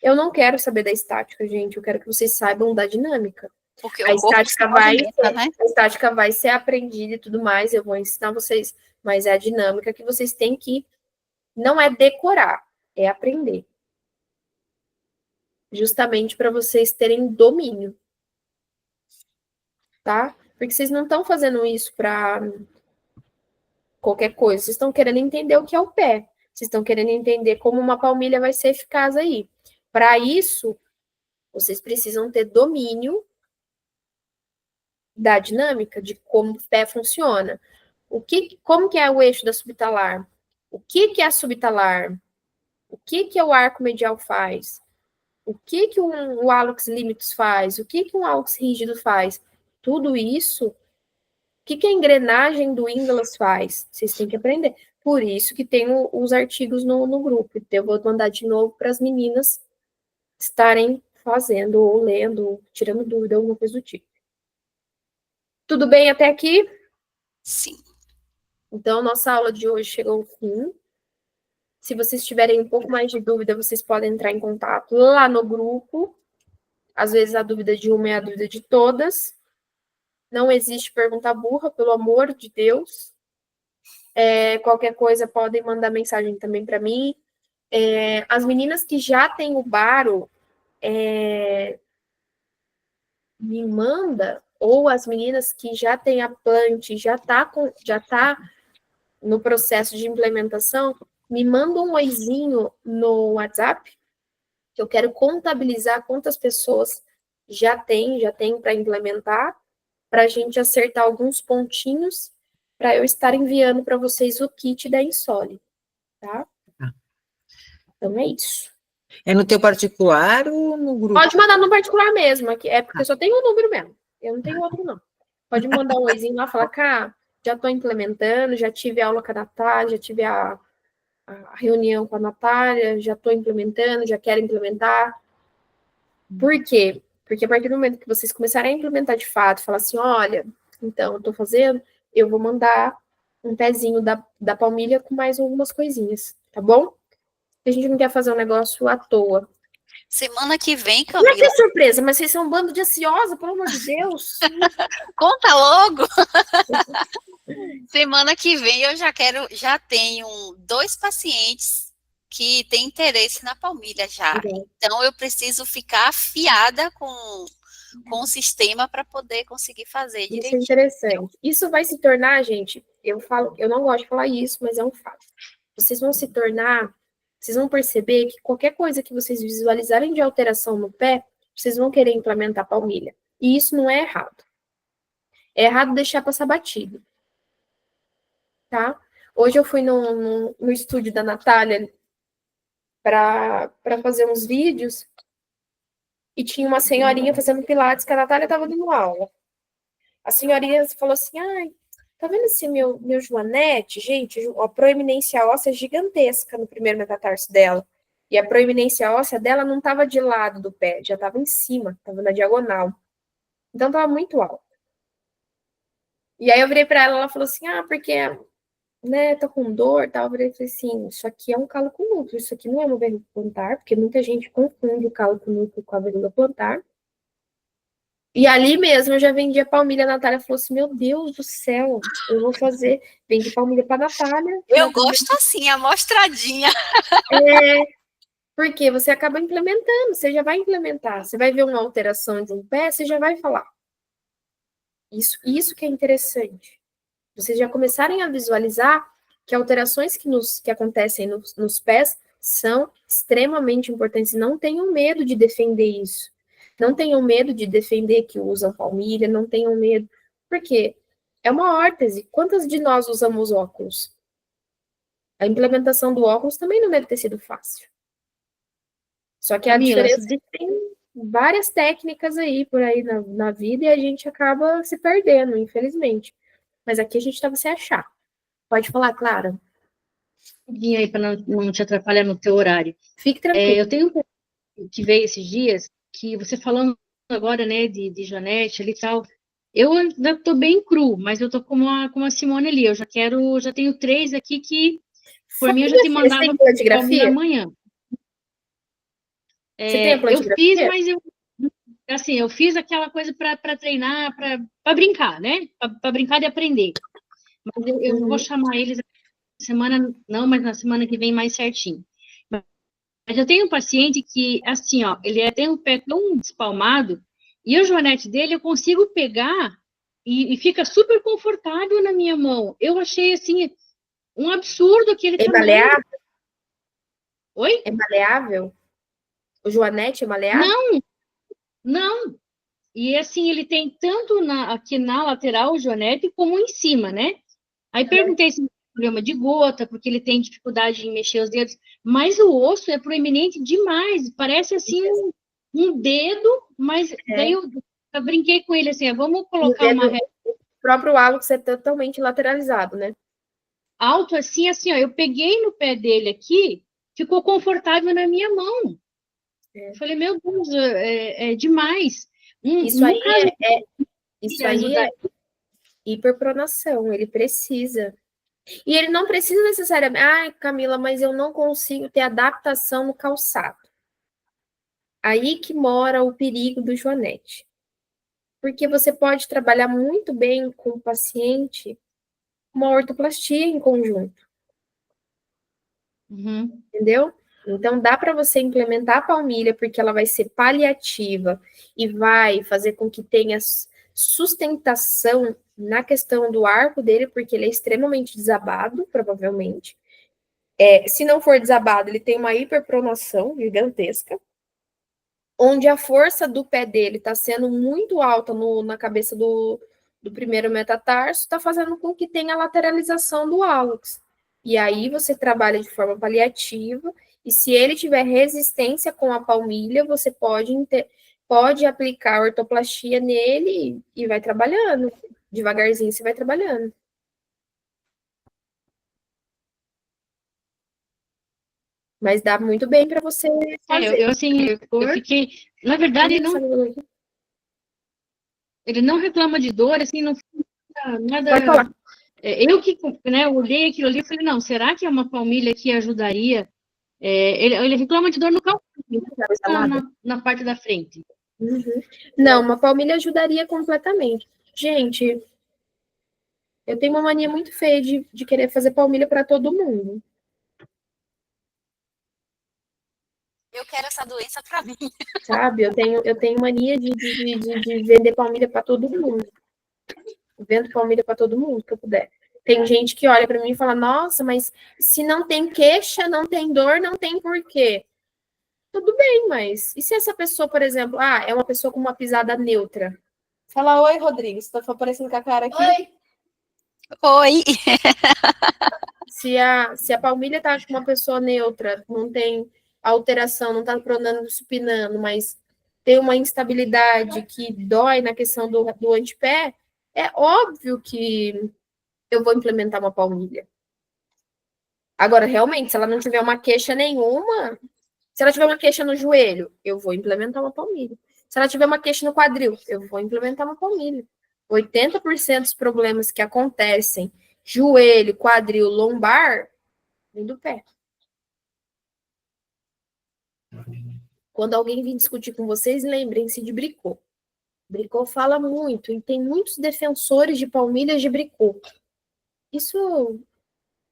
Eu não quero saber da estática, gente. Eu quero que vocês saibam da dinâmica. Porque A o corpo estática se vai movimenta, ser, né? a estática vai ser aprendida e tudo mais. Eu vou ensinar vocês, mas é a dinâmica que vocês têm que não é decorar, é aprender. Justamente para vocês terem domínio. Tá? Porque vocês não estão fazendo isso para qualquer coisa. Vocês estão querendo entender o que é o pé. Vocês estão querendo entender como uma palmilha vai ser eficaz aí. Para isso, vocês precisam ter domínio da dinâmica, de como o pé funciona. Como que é o eixo da subtalar? O que é a subtalar? O que o arco medial faz? O que o hallux limitus faz? O que um hallux rígido faz? Tudo isso, o que a engrenagem do Ingalls faz? Vocês têm que aprender. Por isso que tem os artigos no grupo. Então, eu vou mandar de novo para as meninas estarem fazendo, ou lendo, ou tirando dúvida, alguma coisa do tipo. Tudo bem até aqui? Sim. Então, nossa aula de hoje chegou ao fim. Se vocês tiverem um pouco mais de dúvida, vocês podem entrar em contato lá no grupo. Às vezes a dúvida de uma é a dúvida de todas. Não existe pergunta burra, pelo amor de Deus. Qualquer coisa, podem mandar mensagem também para mim. As meninas que já têm o baro, me manda, ou as meninas que já têm a plant, já tá no processo de implementação, me manda um oizinho no WhatsApp, que eu quero contabilizar quantas pessoas já tem para implementar, para a gente acertar alguns pontinhos, para eu estar enviando para vocês o kit da Insole, tá? Então é isso. É no teu particular ou no grupo? Pode mandar no particular mesmo, é porque só tem um número mesmo. Eu não tenho outro, não. Pode mandar um oizinho lá, falar, cá, já estou implementando, já tive aula com a Natália, já tive a reunião com a Natália, já estou implementando, já quero implementar. Por quê? Porque a partir do momento que vocês começarem a implementar de fato, falar assim, olha, então, eu estou fazendo, eu vou mandar um pezinho da palmilha com mais algumas coisinhas, tá bom? A gente não quer fazer um negócio à toa. Semana que vem, Não é Camila. ter surpresa, mas vocês são um bando de ansiosa, pelo amor de Deus. Conta logo. Semana que vem eu já tenho 2 pacientes que têm interesse na palmilha já. Então eu preciso ficar afiada com o sistema para poder conseguir fazer direitinho. Isso é interessante. Isso vai se tornar, gente, eu não gosto de falar isso, mas é um fato. Vocês vão se tornar, vocês vão perceber que qualquer coisa que vocês visualizarem de alteração no pé, vocês vão querer implementar a palmilha. E isso não é errado. É errado deixar passar batido. Tá? Hoje eu fui no estúdio da Natália para fazer uns vídeos e tinha uma senhorinha fazendo pilates que a Natália estava dando aula. A senhorinha falou assim, ai, tá vendo esse meu joanete? Gente, a proeminência óssea é gigantesca no primeiro metatarso dela. E a proeminência óssea dela não estava de lado do pé, já estava em cima, estava na diagonal. Então estava muito alto. E aí eu virei para ela, ela falou assim, porque, né, tô com dor, tal. Eu falei assim, isso aqui é um cálculo núcleo, isso aqui não é uma verruga plantar, porque muita gente confunde o cálculo núcleo com a verruga plantar. E ali mesmo eu já vendi a palmilha, a Natália falou assim, meu Deus do céu, eu vou fazer, vendi palmilha para a Natália. Eu gosto assim, amostradinha. Porque você acaba implementando, você já vai implementar, você vai ver uma alteração de um pé, você já vai falar. Isso que é interessante. Vocês já começarem a visualizar que alterações que acontecem nos pés são extremamente importantes. Não tenham medo de defender isso. Não tenham medo de defender que usam palmilha, não tenham medo. Por quê? É uma órtese. Quantas de nós usamos óculos? A implementação do óculos também não deve ter sido fácil. Só que a Camila, diferença é que tem várias técnicas aí por aí na vida e a gente acaba se perdendo, infelizmente. Mas aqui a gente estava se achar. Pode falar, Clara. rapidinho aí para não te atrapalhar no teu horário. Fique tranquilo. Eu tenho um que veio esses dias, que você falando agora, né, de Janete ali e tal, eu ainda tô bem cru, mas eu tô como a Simone ali, já tenho 3 aqui que, por mim, eu já te Fotografia, você mandava tem para plantigrafia? amanhã. Você tem a Eu plantigrafia? fiz, mas eu fiz aquela coisa para treinar, para brincar, né, para brincar de aprender. Mas eu vou chamar eles semana, não, mas na semana que vem mais certinho. Mas eu tenho um paciente que, assim, ó, tem um pé tão despalmado, e o joanete dele eu consigo pegar e fica super confortável na minha mão. Eu achei, assim, um absurdo aquele É tamanho. maleável? Oi? É maleável? O joanete é maleável? Não. E, assim, ele tem tanto aqui na lateral o joanete, como em cima, né? Aí perguntei se tem problema de gota, porque ele tem dificuldade em mexer os dedos, mas o osso é proeminente demais, parece assim um dedo, mas daí eu brinquei com ele assim, vamos E o colocar uma régua o próprio hálux é totalmente lateralizado, né? alto assim, ó, eu peguei no pé dele aqui, ficou confortável na minha mão. Eu falei, meu Deus, é demais. Isso aí caso isso de aí ajudar, é hiperpronação, ele precisa. E ele não precisa necessariamente, Camila, mas eu não consigo ter adaptação no calçado. Aí que mora o perigo do joanete. Porque você pode trabalhar muito bem com o paciente uma ortoplastia em conjunto, entendeu? Então dá para você implementar a palmilha porque ela vai ser paliativa e vai fazer com que tenha sustentação na questão do arco dele, porque ele é extremamente desabado, provavelmente. Se não for desabado, ele tem uma hiperpronação gigantesca, onde a força do pé dele está sendo muito alta na cabeça do primeiro metatarso, está fazendo com que tenha a lateralização do hálux. E aí você trabalha de forma paliativa, e se ele tiver resistência com a palmilha, você pode aplicar ortoplastia nele e vai trabalhando. Devagarzinho você vai trabalhando. Mas dá muito bem para você fazer. eu fiquei, na verdade, ele não reclama de dor, assim, não fica nada. Pode falar. Eu que, né, olhei aquilo ali e falei, não, será que é uma palmilha que ajudaria? Ele reclama de dor no calcanhar, na parte da frente. Uhum. Não, uma palmilha ajudaria completamente. Gente, eu tenho uma mania muito feia de querer fazer palmilha para todo mundo. Eu quero essa doença para mim. Sabe? Eu tenho mania de vender palmilha para todo mundo. Eu vendo palmilha para todo mundo que eu puder. Tem gente que olha para mim e fala: Nossa, mas se não tem queixa, não tem dor, não tem porquê. Tudo bem, mas e se essa pessoa, por exemplo, é uma pessoa com uma pisada neutra? Fala: Oi, Rodrigo, você tá aparecendo com a cara aqui? Oi. Se a palmilha tá com uma pessoa neutra, não tem alteração, não tá pronando, supinando, mas tem uma instabilidade que dói na questão do antepé, é óbvio que eu vou implementar uma palmilha. Agora, realmente, se ela não tiver uma queixa nenhuma, se ela tiver uma queixa no joelho, eu vou implementar uma palmilha. Se ela tiver uma queixa no quadril, eu vou implementar uma palmilha. 80% dos problemas que acontecem, joelho, quadril, lombar, vem do pé. Quando alguém vir discutir com vocês, lembrem-se de Bricot. Bricot fala muito, e tem muitos defensores de palmilhas de Bricot. Isso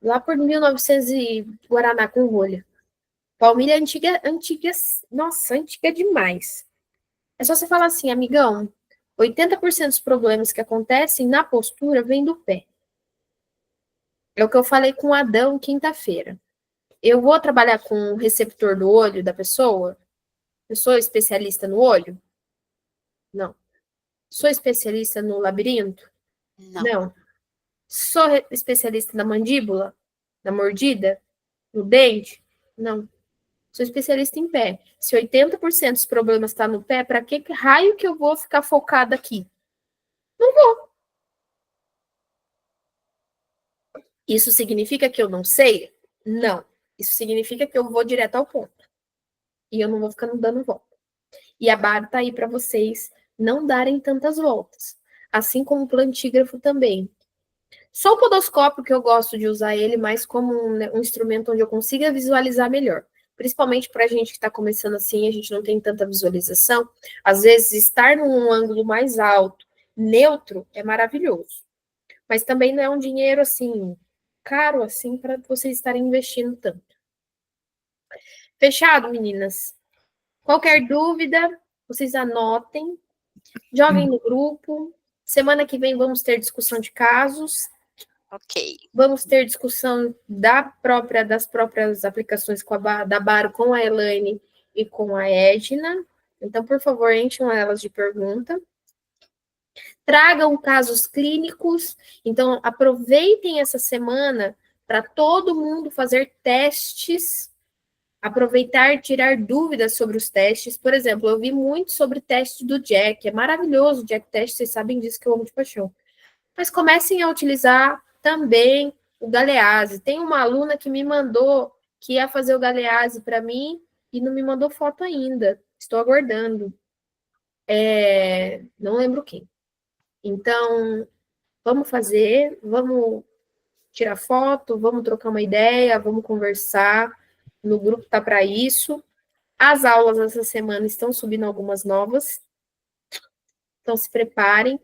lá por 1900 e Guaraná com rolha. Palmilha antiga, nossa, antiga demais. É só você falar assim, amigão, 80% dos problemas que acontecem na postura vem do pé. É o que eu falei com o Adão quinta-feira. Eu vou trabalhar com o receptor do olho da pessoa? Eu sou especialista no olho? Não. Sou especialista no labirinto? Não. Não. Sou especialista na mandíbula? Na mordida? No dente? Não. Sou especialista em pé. Se 80% dos problemas estão no pé, para que raio que eu vou ficar focada aqui? Não vou. Isso significa que eu não sei? Não. Isso significa que eu vou direto ao ponto. E eu não vou ficando dando volta. E a Baro tá aí para vocês não darem tantas voltas. Assim como o plantígrafo também. Só o podoscópio que eu gosto de usar ele mais como um instrumento onde eu consiga visualizar melhor. Principalmente para a gente que está começando assim, a gente não tem tanta visualização. Às vezes, estar num ângulo mais alto, neutro, é maravilhoso. Mas também não é um dinheiro assim, caro assim, para vocês estarem investindo tanto. Fechado, meninas? Qualquer dúvida, vocês anotem, joguem no grupo. Semana que vem vamos ter discussão de casos. Ok. Vamos ter discussão das próprias aplicações da Baro com a Elaine e com a Edna. Então, por favor, encham elas de pergunta. Tragam casos clínicos. Então, aproveitem essa semana para todo mundo fazer testes. Aproveitar, tirar dúvidas sobre os testes. Por exemplo, eu vi muito sobre teste do Jack. É maravilhoso o Jack Test, vocês sabem disso que eu amo de paixão. Mas comecem a utilizar também o Galease. Tem uma aluna que me mandou que ia fazer o Galease para mim e não me mandou foto ainda. Estou aguardando. Não lembro quem. Então, vamos fazer, vamos tirar foto, vamos trocar uma ideia, vamos conversar. No grupo tá para isso. As aulas essa semana estão subindo algumas novas. Então, se preparem.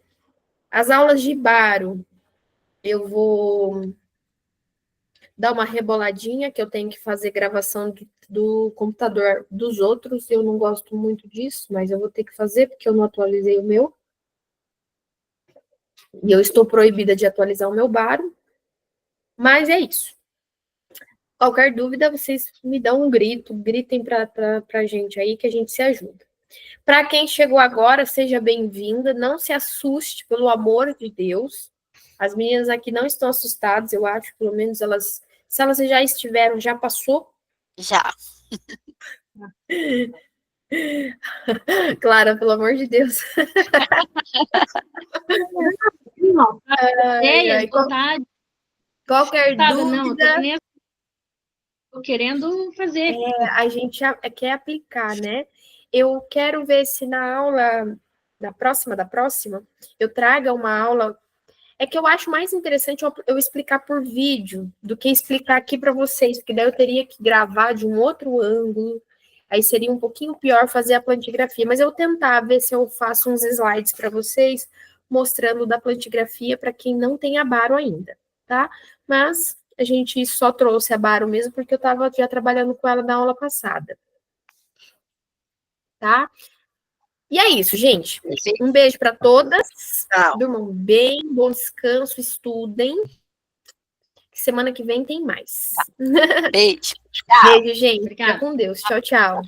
As aulas de Baro, eu vou dar uma reboladinha, que eu tenho que fazer gravação do computador dos outros. Eu não gosto muito disso, mas eu vou ter que fazer, porque eu não atualizei o meu. E eu estou proibida de atualizar o meu Baro. Mas é isso. Qualquer dúvida, vocês me dão um grito, gritem pra gente aí, que a gente se ajuda. Para quem chegou agora, seja bem-vinda, não se assuste, pelo amor de Deus. As meninas aqui não estão assustadas, eu acho, pelo menos elas, se elas já estiveram, já passou. Já. Clara, pelo amor de Deus. Não, Ai, qualquer dúvida, não, tô querendo fazer. a gente quer aplicar, né? Eu quero ver se na aula da próxima, eu traga uma aula. É que eu acho mais interessante eu explicar por vídeo do que explicar aqui para vocês, porque daí eu teria que gravar de um outro ângulo, aí seria um pouquinho pior fazer a plantigrafia, mas eu vou tentar ver se eu faço uns slides para vocês, mostrando da plantigrafia para quem não tem a Baro ainda, tá? Mas a gente só trouxe a Baro mesmo porque eu estava já trabalhando com ela na aula passada. Tá? E é isso, gente. Um beijo para todas. Tchau. Durmam bem, bom descanso, estudem. Semana que vem tem mais. Beijo. Beijo, gente. Obrigada. Fica com Deus. Tchau, tchau.